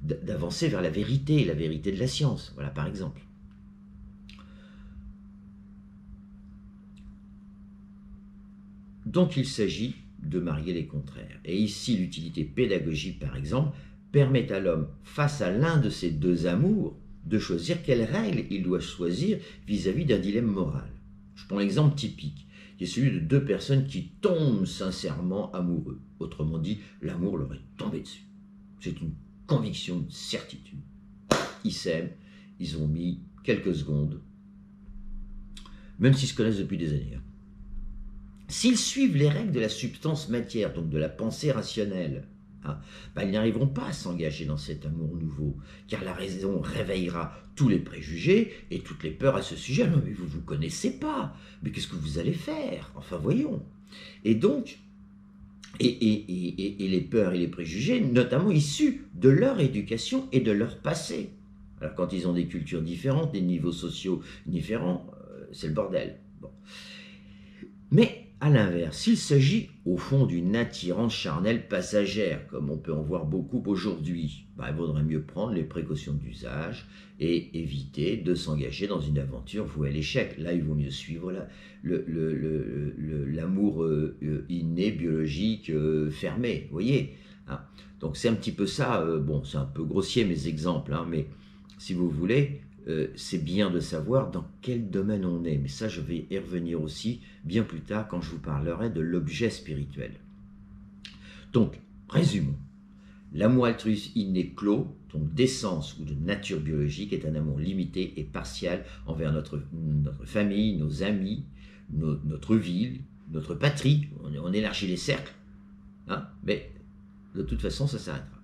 d'avancer vers la vérité de la science, voilà par exemple. Donc il s'agit de marier les contraires. Et ici, l'utilité pédagogique, par exemple, permet à l'homme, face à l'un de ces deux amours, de choisir quelle règle il doit choisir vis-à-vis d'un dilemme moral. Je prends l'exemple typique, qui est celui de deux personnes qui tombent sincèrement amoureux. Autrement dit, l'amour leur est tombé dessus. C'est une conviction, une certitude. Ils s'aiment, ils ont mis quelques secondes, même s'ils se connaissent depuis des années. S'ils suivent les règles de la substance matière, donc de la pensée rationnelle, ils n'arriveront pas à s'engager dans cet amour nouveau, car la raison réveillera tous les préjugés et toutes les peurs à ce sujet. Non, mais vous ne vous connaissez pas, mais qu'est-ce que vous allez faire? Enfin, voyons. Et donc, et les peurs et les préjugés, notamment issus de leur éducation et de leur passé. Alors, quand ils ont des cultures différentes, des niveaux sociaux différents, c'est le bordel. Bon. Mais, à l'inverse, s'il s'agit au fond d'une attirance charnelle passagère, comme on peut en voir beaucoup aujourd'hui, il vaudrait mieux prendre les précautions d'usage et éviter de s'engager dans une aventure vouée à l'échec. Là, il vaut mieux suivre l'amour inné, biologique, fermé, vous voyez. Donc c'est un petit peu ça, bon, c'est un peu grossier mes exemples, mais si vous voulez, c'est bien de savoir dans quel domaine on est. Mais ça, je vais y revenir aussi bien plus tard quand je vous parlerai de l'objet spirituel. Donc, résumons. L'amour altruiste inné clos, donc d'essence ou de nature biologique, est un amour limité et partial envers notre famille, nos amis, notre ville, notre patrie. On élargit les cercles, hein, mais de toute façon, ça s'arrêtera.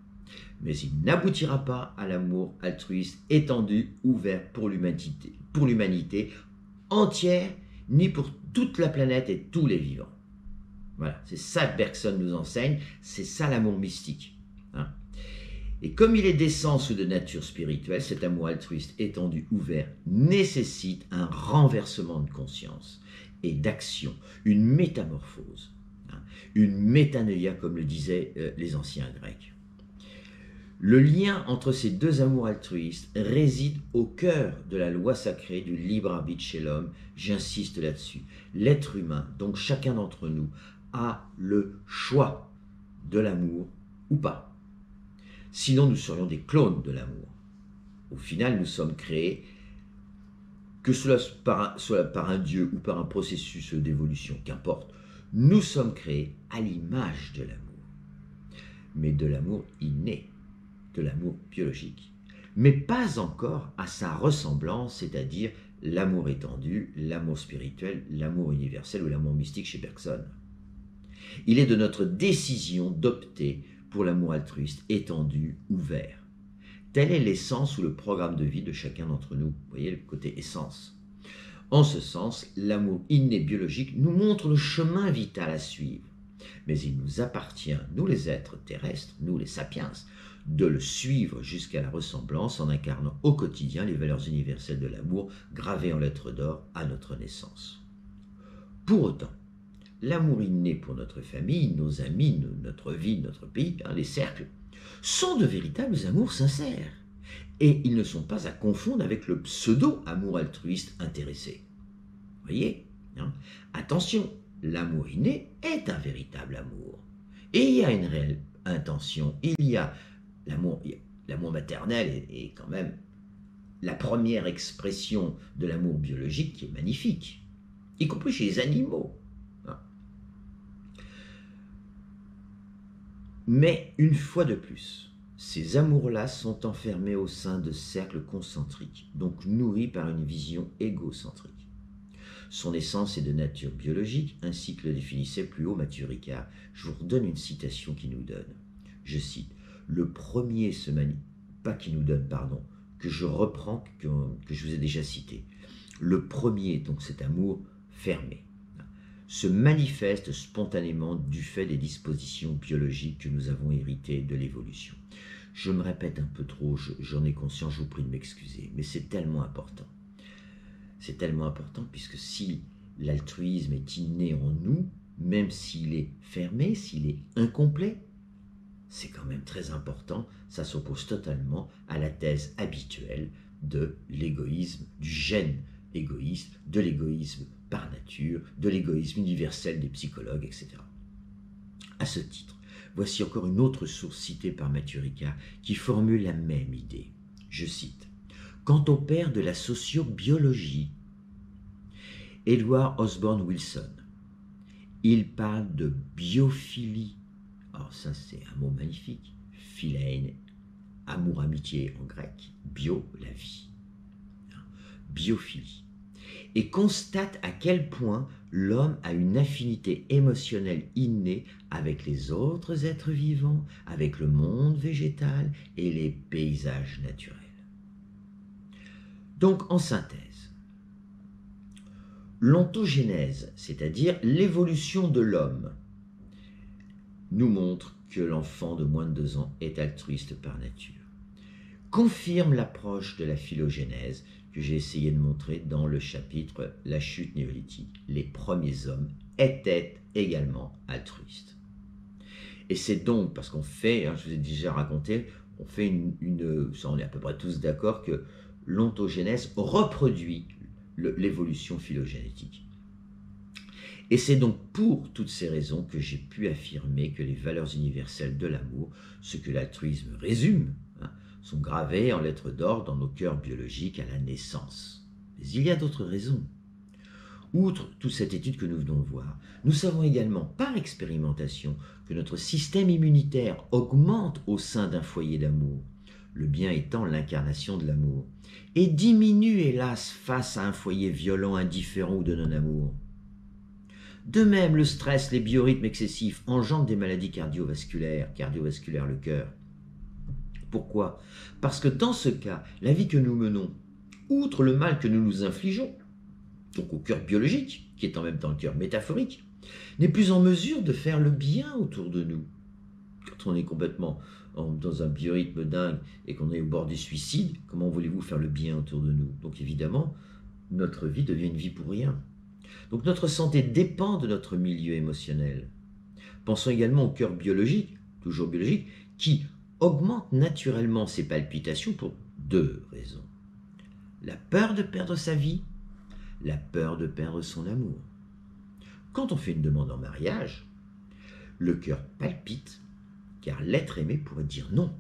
Mais il n'aboutira pas à l'amour altruiste étendu, ouvert pour l'humanité entière, ni pour toute la planète et tous les vivants. Voilà, c'est ça que Bergson nous enseigne, c'est ça l'amour mystique. Hein. Et comme il est d'essence ou de nature spirituelle, cet amour altruiste étendu, ouvert, nécessite un renversement de conscience et d'action, une métamorphose, hein, une métanoïa, comme le disaient les anciens Grecs. Le lien entre ces deux amours altruistes réside au cœur de la loi sacrée du libre arbitre chez l'homme. J'insiste là-dessus. L'être humain, donc chacun d'entre nous, a le choix de l'amour ou pas. Sinon, nous serions des clones de l'amour. Au final, nous sommes créés, que cela soit par un Dieu ou par un processus d'évolution, qu'importe, nous sommes créés à l'image de l'amour. Mais de l'amour inné, de l'amour biologique, mais pas encore à sa ressemblance, c'est-à-dire l'amour étendu, l'amour spirituel, l'amour universel ou l'amour mystique chez Bergson. Il est de notre décision d'opter pour l'amour altruiste étendu, ouvert. Telle est l'essence ou le programme de vie de chacun d'entre nous. Vous voyez le côté essence. En ce sens, l'amour inné biologique nous montre le chemin vital à suivre. Mais il nous appartient, nous les êtres terrestres, nous les sapiens, de le suivre jusqu'à la ressemblance en incarnant au quotidien les valeurs universelles de l'amour gravées en lettres d'or à notre naissance. Pour autant, l'amour inné pour notre famille, nos amis, notre vie, notre pays, les cercles, sont de véritables amours sincères. Et ils ne sont pas à confondre avec le pseudo-amour altruiste intéressé. Voyez, attention, l'amour inné est un véritable amour. Et il y a une réelle intention, il y a l'amour maternel est quand même la première expression de l'amour biologique qui est magnifique, y compris chez les animaux. Mais une fois de plus, ces amours-là sont enfermés au sein de cercles concentriques, donc nourris par une vision égocentrique. Son essence est de nature biologique, ainsi que le définissait plus haut Mathieu Ricard. Je vous redonne une citation qui nous donne. Je cite. Le premier que je reprends, que je vous ai déjà cité. Le premier, donc cet amour fermé, se manifeste spontanément du fait des dispositions biologiques que nous avons héritées de l'évolution. Je me répète un peu trop, j'en ai conscience, je vous prie de m'excuser, mais c'est tellement important. C'est tellement important puisque si l'altruisme est inné en nous, même s'il est fermé, s'il est incomplet, c'est quand même très important, ça s'oppose totalement à la thèse habituelle de l'égoïsme, du gène égoïste, de l'égoïsme par nature, de l'égoïsme universel des psychologues, etc. À ce titre, voici encore une autre source citée par Mathieu Ricard qui formule la même idée. Je cite. Quant au père de la sociobiologie, Edward Osborne Wilson, il parle de biophilie. Alors ça c'est un mot magnifique, philein, amour-amitié en grec, bio, la vie, biophilie, et constate à quel point l'homme a une affinité émotionnelle innée avec les autres êtres vivants, avec le monde végétal et les paysages naturels. Donc en synthèse, l'ontogénèse, c'est-à-dire l'évolution de l'homme, nous montre que l'enfant de moins de 2 ans est altruiste par nature. Confirme l'approche de la phylogénèse que j'ai essayé de montrer dans le chapitre « La chute néolithique ». Les premiers hommes étaient également altruistes. Et c'est donc parce qu'on fait, je vous ai déjà raconté, on fait ça on est à peu près tous d'accord que l'ontogénèse reproduit l'évolution phylogénétique. Et c'est donc pour toutes ces raisons que j'ai pu affirmer que les valeurs universelles de l'amour, ce que l'altruisme résume, sont gravés en lettres d'or dans nos cœurs biologiques à la naissance. Mais il y a d'autres raisons. Outre toute cette étude que nous venons de voir, nous savons également par expérimentation que notre système immunitaire augmente au sein d'un foyer d'amour, le bien étant l'incarnation de l'amour, et diminue hélas face à un foyer violent, indifférent ou de non-amour. De même, le stress, les biorhythmes excessifs engendrent des maladies cardiovasculaires le cœur. Pourquoi? Parce que dans ce cas, la vie que nous menons, outre le mal que nous nous infligeons, donc au cœur biologique, qui est en même temps le cœur métaphorique, n'est plus en mesure de faire le bien autour de nous. Quand on est complètement dans un biorhythme dingue et qu'on est au bord du suicide, comment voulez-vous faire le bien autour de nous? Donc évidemment, notre vie devient une vie pour rien. Donc notre santé dépend de notre milieu émotionnel. Pensons également au cœur biologique, toujours biologique, qui augmente naturellement ses palpitations pour deux raisons. La peur de perdre sa vie, la peur de perdre son amour. Quand on fait une demande en mariage, le cœur palpite, car l'être aimé pourrait dire non.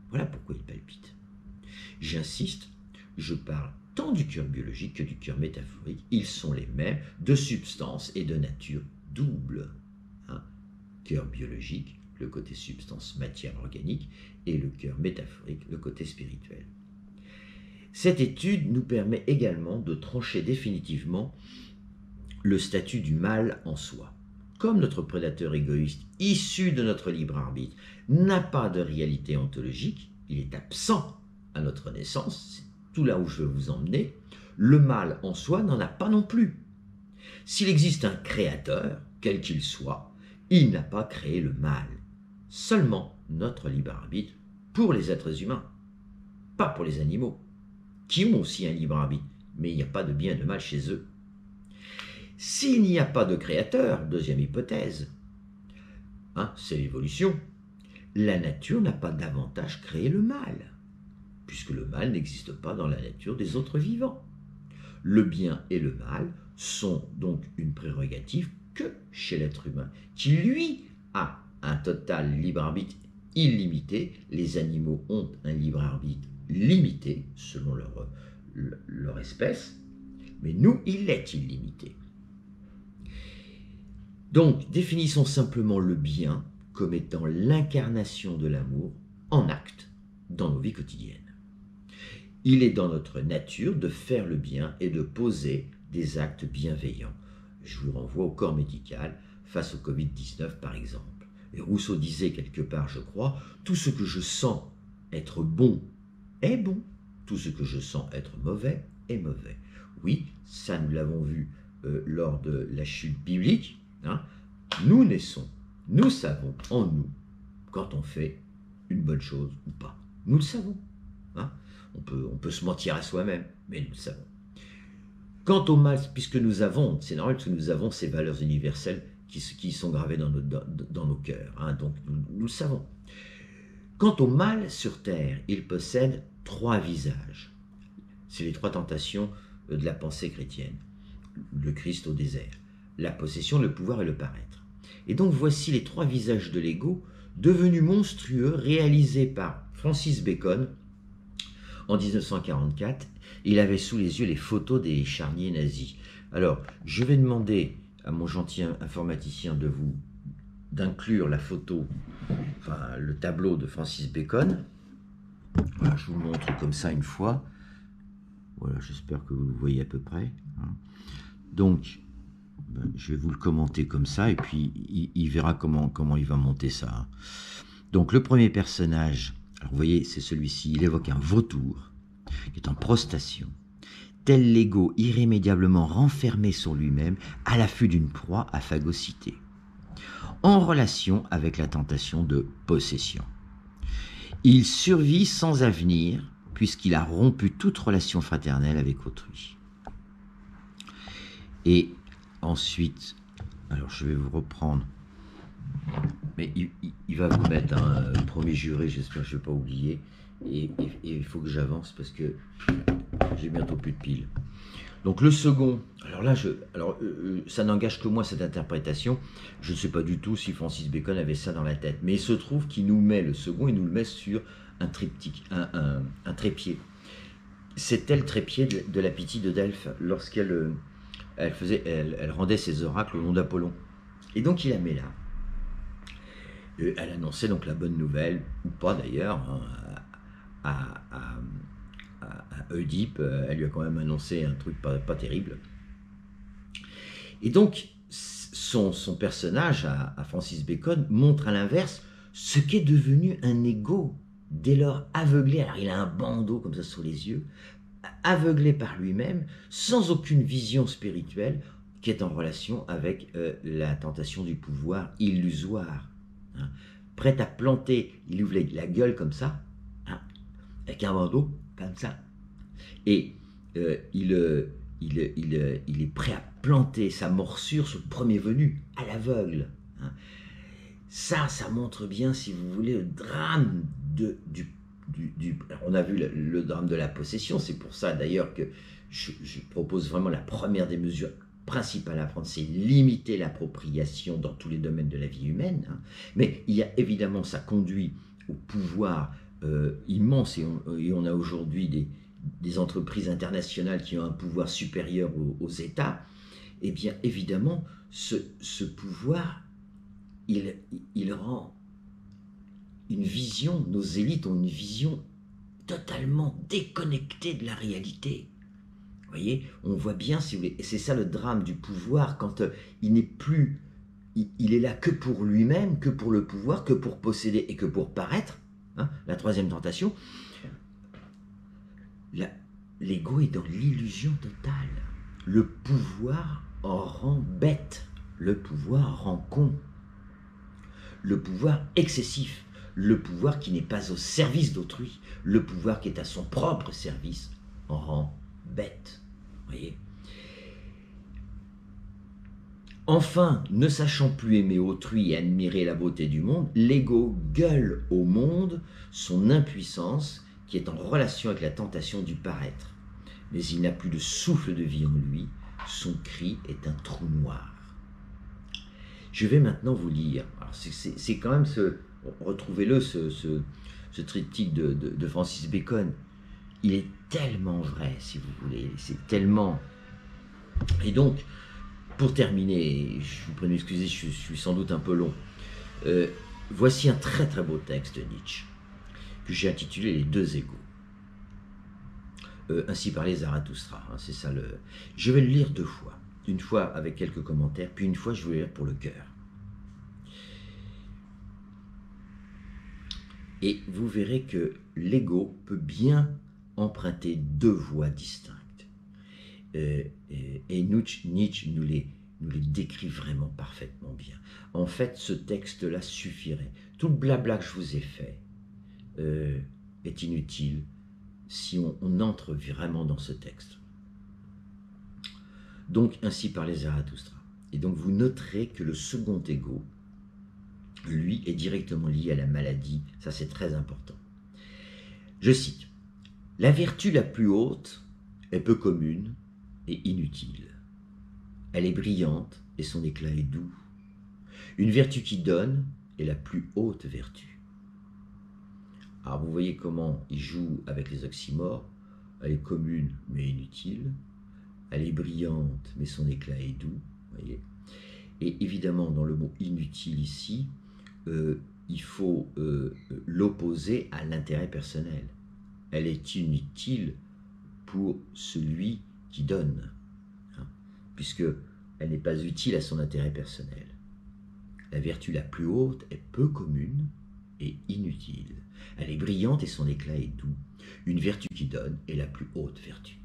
Voilà pourquoi il palpite. J'insiste, je parle tant du cœur biologique que du cœur métaphorique. Ils sont les mêmes, de substance et de nature double. Cœur biologique, le côté substance, matière organique, et le cœur métaphorique, le côté spirituel. Cette étude nous permet également de trancher définitivement le statut du mal en soi. Comme notre prédateur égoïste, issu de notre libre arbitre, n'a pas de réalité ontologique, il est absent à notre naissance, c'est tout là où je veux vous emmener, le mal en soi n'en a pas non plus. S'il existe un créateur, quel qu'il soit, il n'a pas créé le mal. Seulement notre libre arbitre pour les êtres humains, pas pour les animaux, qui ont aussi un libre arbitre, mais il n'y a pas de bien et de mal chez eux. S'il n'y a pas de créateur, deuxième hypothèse, c'est l'évolution, la nature n'a pas davantage créé le mal, puisque le mal n'existe pas dans la nature des autres vivants. Le bien et le mal sont donc une prérogative que chez l'être humain, qui lui a un total libre arbitre illimité. Les animaux ont un libre arbitre limité selon leur espèce, mais nous, il est illimité. Donc, définissons simplement le bien comme étant l'incarnation de l'amour en acte dans nos vies quotidiennes. Il est dans notre nature de faire le bien et de poser des actes bienveillants. Je vous renvoie au corps médical face au Covid-19 par exemple. Et Rousseau disait quelque part, je crois, tout ce que je sens être bon est bon, tout ce que je sens être mauvais est mauvais. Oui, ça nous l'avons vu lors de la chute biblique. Nous naissons, nous savons en nous quand on fait une bonne chose ou pas. Nous le savons. On peut se mentir à soi-même, mais nous le savons. Quant au mal, puisque nous avons, c'est normal parce que nous avons ces valeurs universelles qui sont gravées dans nos cœurs, donc nous le savons. Quant au mal sur terre, il possède trois visages. C'est les trois tentations de la pensée chrétienne. Le Christ au désert, la possession, le pouvoir et le paraître. Et donc voici les trois visages de l'ego devenus monstrueux, réalisés par Francis Bacon en 1944. Il avait sous les yeux les photos des charniers nazis. Alors, je vais demander à mon gentil informaticien d'inclure la photo, le tableau de Francis Bacon. Voilà, je vous le montre comme ça une fois. Voilà, j'espère que vous le voyez à peu près. Donc, je vais vous le commenter comme ça, et puis il verra comment il va monter ça. Donc, le premier personnage, alors vous voyez, c'est celui-ci, il évoque un vautour qui est en prostation, tel l'ego irrémédiablement renfermé sur lui-même à l'affût d'une proie à phagocyter, en relation avec la tentation de possession. Il survit sans avenir, puisqu'il a rompu toute relation fraternelle avec autrui. Et ensuite, alors je vais vous reprendre, mais il va vous mettre un premier juré, j'espère que je ne vais pas oublier, et il faut que j'avance parce que j'ai bientôt plus de piles. Donc le second, alors là, ça n'engage que moi cette interprétation. Je ne sais pas du tout si Francis Bacon avait ça dans la tête, mais il se trouve qu'il nous met le second, il nous le met sur un triptyque, un trépied. C'était le trépied de la Pythie de Delphes lorsqu'elle elle rendait ses oracles au nom d'Apollon. Et donc il la met là. Elle annonçait donc la bonne nouvelle, ou pas d'ailleurs, hein, à Oedipe. Elle lui a quand même annoncé un truc pas terrible. Et donc son personnage à Francis Bacon montre à l'inverse ce qu'est devenu un ego dès lors aveuglé. Alors il a un bandeau comme ça sur les yeux, aveuglé par lui-même, sans aucune vision spirituelle, qui est en relation avec la tentation du pouvoir illusoire. Hein. Prêt à planter, il ouvre la gueule comme ça, hein, avec un bandeau comme ça, et il est prêt à planter sa morsure sur le premier venu, à l'aveugle. Hein. Ça montre bien, si vous voulez, le drame on a vu le drame de la possession. C'est pour ça d'ailleurs que je propose vraiment la première des mesures principales à prendre, c'est limiter l'appropriation dans tous les domaines de la vie humaine. Hein. Mais il y a évidemment, ça conduit au pouvoir immense, et on a aujourd'hui des entreprises internationales qui ont un pouvoir supérieur aux États. Eh bien évidemment, ce pouvoir, il rend une vision, nos élites ont une vision totalement déconnectée de la réalité. Vous voyez, on voit bien, si vous voulez, et c'est ça le drame du pouvoir, quand il n'est plus, il est là que pour lui-même, que pour le pouvoir, que pour posséder et que pour paraître. Hein, la troisième tentation, l'ego est dans l'illusion totale. Le pouvoir en rend bête, le pouvoir rend con, le pouvoir excessif, le pouvoir qui n'est pas au service d'autrui, le pouvoir qui est à son propre service en rend bête. Voyez. Enfin, ne sachant plus aimer autrui et admirer la beauté du monde, l'ego gueule au monde son impuissance qui est en relation avec la tentation du paraître. Mais il n'a plus de souffle de vie en lui, son cri est un trou noir. Je vais maintenant vous lire, c'est quand même retrouvez-le, ce triptyque de Francis Bacon. Il est tellement vrai, si vous voulez, c'est tellement... Et donc, pour terminer, je vous prie d'excuser, je suis sans doute un peu long, voici un très très beau texte de Nietzsche, que j'ai intitulé « Les deux égaux ». Ainsi parlait Zarathustra, hein, c'est ça le... Je vais le lire deux fois, une fois avec quelques commentaires, puis une fois je vais le lire pour le cœur. Et vous verrez que l'ego peut bien emprunter deux voies distinctes. Et Nietzsche nous les décrit vraiment parfaitement bien. En fait, ce texte-là suffirait. Tout le blabla que je vous ai fait est inutile si on entre vraiment dans ce texte. Donc, ainsi parlait Zarathustra. Et donc, vous noterez que le second ego, lui, est directement lié à la maladie. Ça, c'est très important. Je cite. « La vertu la plus haute est peu commune et inutile. Elle est brillante et son éclat est doux. Une vertu qui donne est la plus haute vertu. » Alors, vous voyez comment il joue avec les oxymores. Elle est commune mais inutile. Elle est brillante mais son éclat est doux. Voyez. Et évidemment, dans le mot inutile ici, il faut l'opposer à l'intérêt personnel. Elle est inutile pour celui qui donne, hein, puisqu'elle n'est pas utile à son intérêt personnel. La vertu la plus haute est peu commune et inutile. Elle est brillante et son éclat est doux. Une vertu qui donne est la plus haute vertu.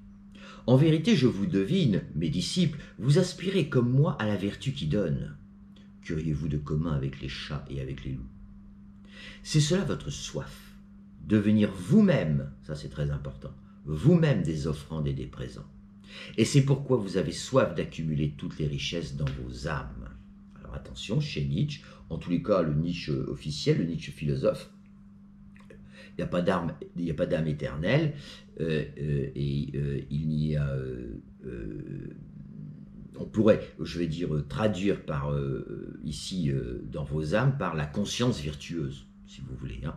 En vérité, je vous devine, mes disciples, vous aspirez comme moi à la vertu qui donne. Qu'auriez-vous de commun avec les chats et avec les loups? C'est cela votre soif, devenir vous-même, ça c'est très important, vous-même des offrandes et des présents. Et c'est pourquoi vous avez soif d'accumuler toutes les richesses dans vos âmes. Alors attention, chez Nietzsche, en tous les cas le Nietzsche officiel, le Nietzsche philosophe, il n'y a pas d'âme éternelle, il n'y a on pourrait, je vais dire, traduire par ici dans vos âmes par la conscience virtueuse, si vous voulez. Hein.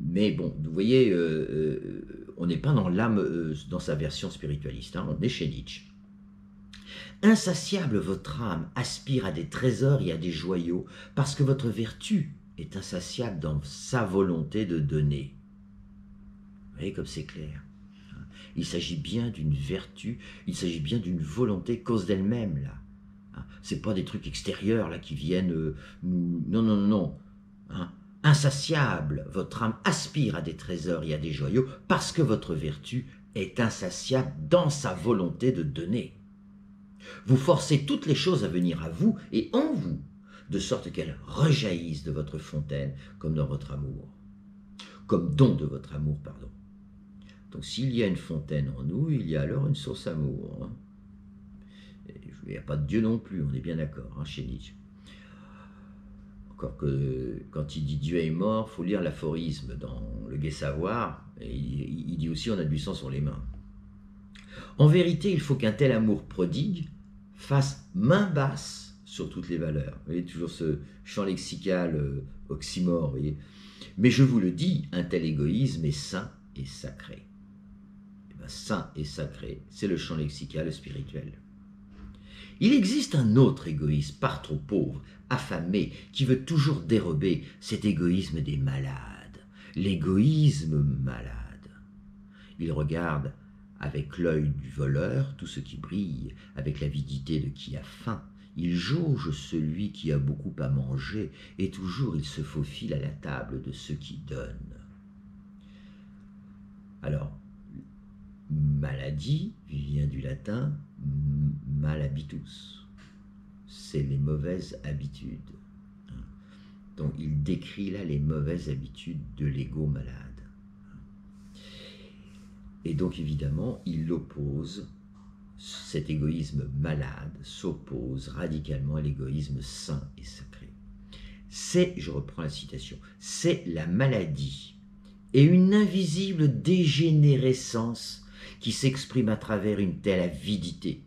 Mais bon, vous voyez, on n'est pas dans l'âme dans sa version spiritualiste, hein, on est chez Nietzsche. Insatiable, votre âme aspire à des trésors et à des joyaux, parce que votre vertu est insatiable dans sa volonté de donner. Vous voyez comme c'est clair. Il s'agit bien d'une vertu, il s'agit bien d'une volonté cause d'elle-même, là. C'est pas des trucs extérieurs, là, qui viennent nous... Non, non, non. Hein. Insatiable, votre âme aspire à des trésors et à des joyaux, parce que votre vertu est insatiable dans sa volonté de donner. Vous forcez toutes les choses à venir à vous et en vous, de sorte qu'elles rejaillissent de votre fontaine, comme dans votre amour. Comme don de votre amour, pardon. Donc s'il y a une fontaine en nous, il y a alors une source d'amour. Hein. Il n'y a pas de Dieu non plus, on est bien d'accord, hein, chez Nietzsche. Encore que quand il dit Dieu est mort, il faut lire l'aphorisme dans Le Gai Savoir, et il dit aussi on a du sang sur les mains. En vérité, il faut qu'un tel amour prodigue fasse main basse sur toutes les valeurs. Vous voyez, toujours ce champ lexical oxymore, vous voyez. Mais je vous le dis, un tel égoïsme est saint et sacré. Et bien, saint et sacré, c'est le champ lexical spirituel. Il existe un autre égoïsme, par trop pauvre, affamé, qui veut toujours dérober cet égoïsme des malades. L'égoïsme malade. Il regarde avec l'œil du voleur tout ce qui brille, avec l'avidité de qui a faim. Il jauge celui qui a beaucoup à manger, et toujours il se faufile à la table de ceux qui donnent. Alors, maladie vient du latin malabitus. C'est les mauvaises habitudes. Donc il décrit là les mauvaises habitudes de l'ego malade. Et donc évidemment, il oppose, cet égoïsme malade s'oppose radicalement à l'égoïsme saint et sacré. C'est, je reprends la citation, c'est la maladie et une invisible dégénérescence qui s'exprime à travers une telle avidité.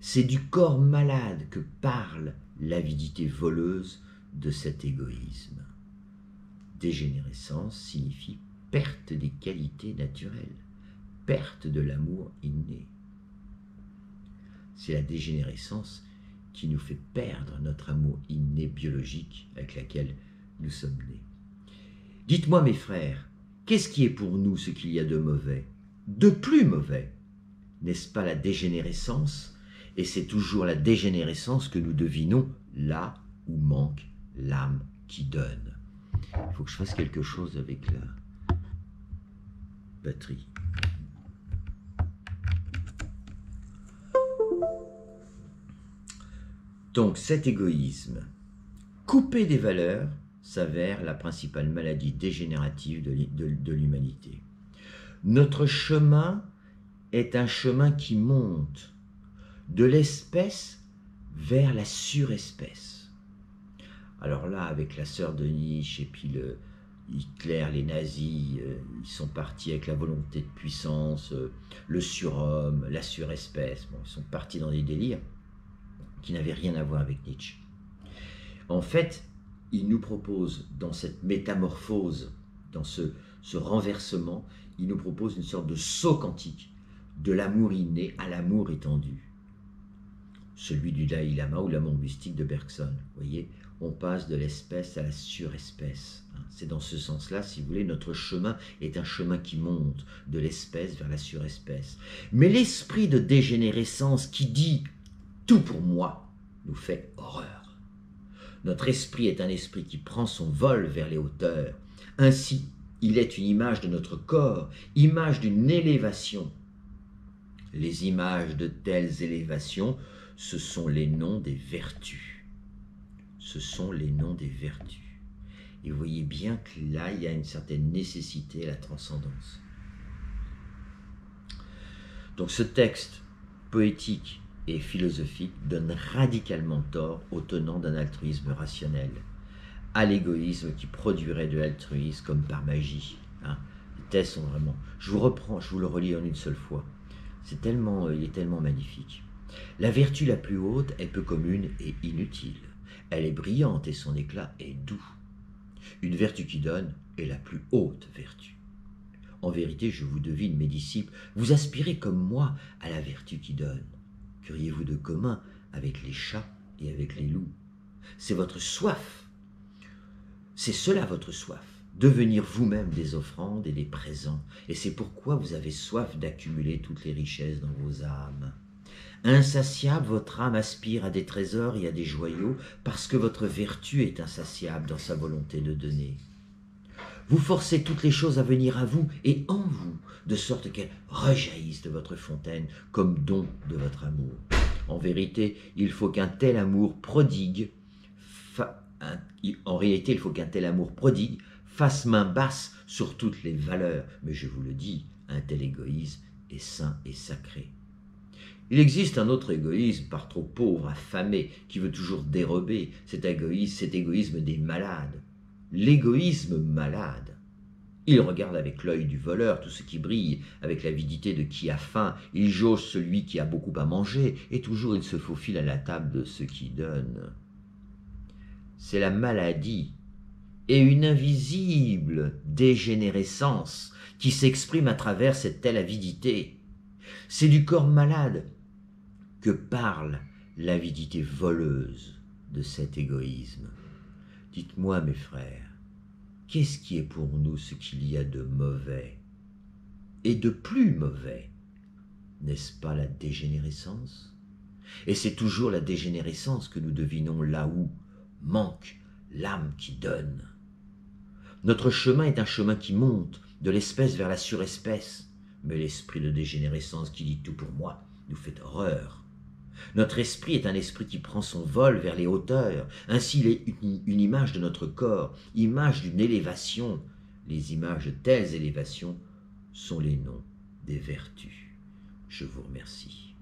C'est du corps malade que parle l'avidité voleuse de cet égoïsme. Dégénérescence signifie perte des qualités naturelles, perte de l'amour inné. C'est la dégénérescence qui nous fait perdre notre amour inné biologique avec laquelle nous sommes nés. Dites-moi mes frères, qu'est-ce qui est pour nous ce qu'il y a de mauvais, de plus mauvais? N'est-ce pas la dégénérescence? Et c'est toujours la dégénérescence que nous devinons là où manque l'âme qui donne. Il faut que je fasse quelque chose avec la batterie. Donc cet égoïsme, coupé des valeurs, s'avère la principale maladie dégénérative de l'humanité. Notre chemin est un chemin qui monte de l'espèce vers la surespèce. Alors là, avec la sœur de Nietzsche et puis Hitler, les nazis, ils sont partis avec la volonté de puissance, le surhomme, la surespèce. Bon, ils sont partis dans des délires qui n'avaient rien à voir avec Nietzsche. En fait, il nous propose, dans cette métamorphose, dans ce renversement, il nous propose une sorte de saut quantique, de l'amour inné à l'amour étendu. Celui du Dalai Lama ou l'amour mystique de Bergson. Vous voyez, on passe de l'espèce à la surespèce. C'est dans ce sens-là, si vous voulez, notre chemin est un chemin qui monte de l'espèce vers la surespèce. Mais l'esprit de dégénérescence qui dit « tout pour moi » nous fait horreur. Notre esprit est un esprit qui prend son vol vers les hauteurs. Ainsi, il est une image de notre corps, image d'une élévation. Les images de telles élévations, ce sont les noms des vertus. Ce sont les noms des vertus. Et vous voyez bien que là, il y a une certaine nécessité à la transcendance. Donc ce texte poétique et philosophique donne radicalement tort aux tenants d'un altruisme rationnel, à l'égoïsme qui produirait de l'altruisme comme par magie. Les thèses sont vraiment... Je vous reprends, je vous le relis en une seule fois. Il est tellement magnifique. La vertu la plus haute est peu commune et inutile. Elle est brillante et son éclat est doux. Une vertu qui donne est la plus haute vertu. En vérité, je vous devine, mes disciples, vous aspirez comme moi à la vertu qui donne. Qu'auriez-vous de commun avec les chats et avec les loups? C'est votre soif. C'est cela votre soif. Devenir vous-même des offrandes et des présents. Et c'est pourquoi vous avez soif d'accumuler toutes les richesses dans vos âmes. Insatiable, votre âme aspire à des trésors et à des joyaux parce que votre vertu est insatiable dans sa volonté de donner. Vous forcez toutes les choses à venir à vous et en vous, de sorte qu'elles rejaillissent de votre fontaine comme don de votre amour. En vérité, il faut qu'un tel amour prodigue, fasse main basse sur toutes les valeurs. Mais je vous le dis, un tel égoïsme est saint et sacré. Il existe un autre égoïsme, par trop pauvre, affamé, qui veut toujours dérober, cet égoïsme des malades. L'égoïsme malade. Il regarde avec l'œil du voleur tout ce qui brille, avec l'avidité de qui a faim, il jauge celui qui a beaucoup à manger, et toujours il se faufile à la table de ceux qui donnent. C'est la maladie et une invisible dégénérescence qui s'exprime à travers cette telle avidité. C'est du corps malade que parle l'avidité voleuse de cet égoïsme. Dites-moi, mes frères, qu'est-ce qui est pour nous ce qu'il y a de mauvais et de plus mauvais? N'est-ce pas la dégénérescence? Et c'est toujours la dégénérescence que nous devinons là où manque l'âme qui donne. Notre chemin est un chemin qui monte de l'espèce vers la surespèce, mais l'esprit de dégénérescence qui dit tout pour moi nous fait horreur. Notre esprit est un esprit qui prend son vol vers les hauteurs. Ainsi, il est une image de notre corps, image d'une élévation. Les images de telles élévations sont les noms des vertus. Je vous remercie.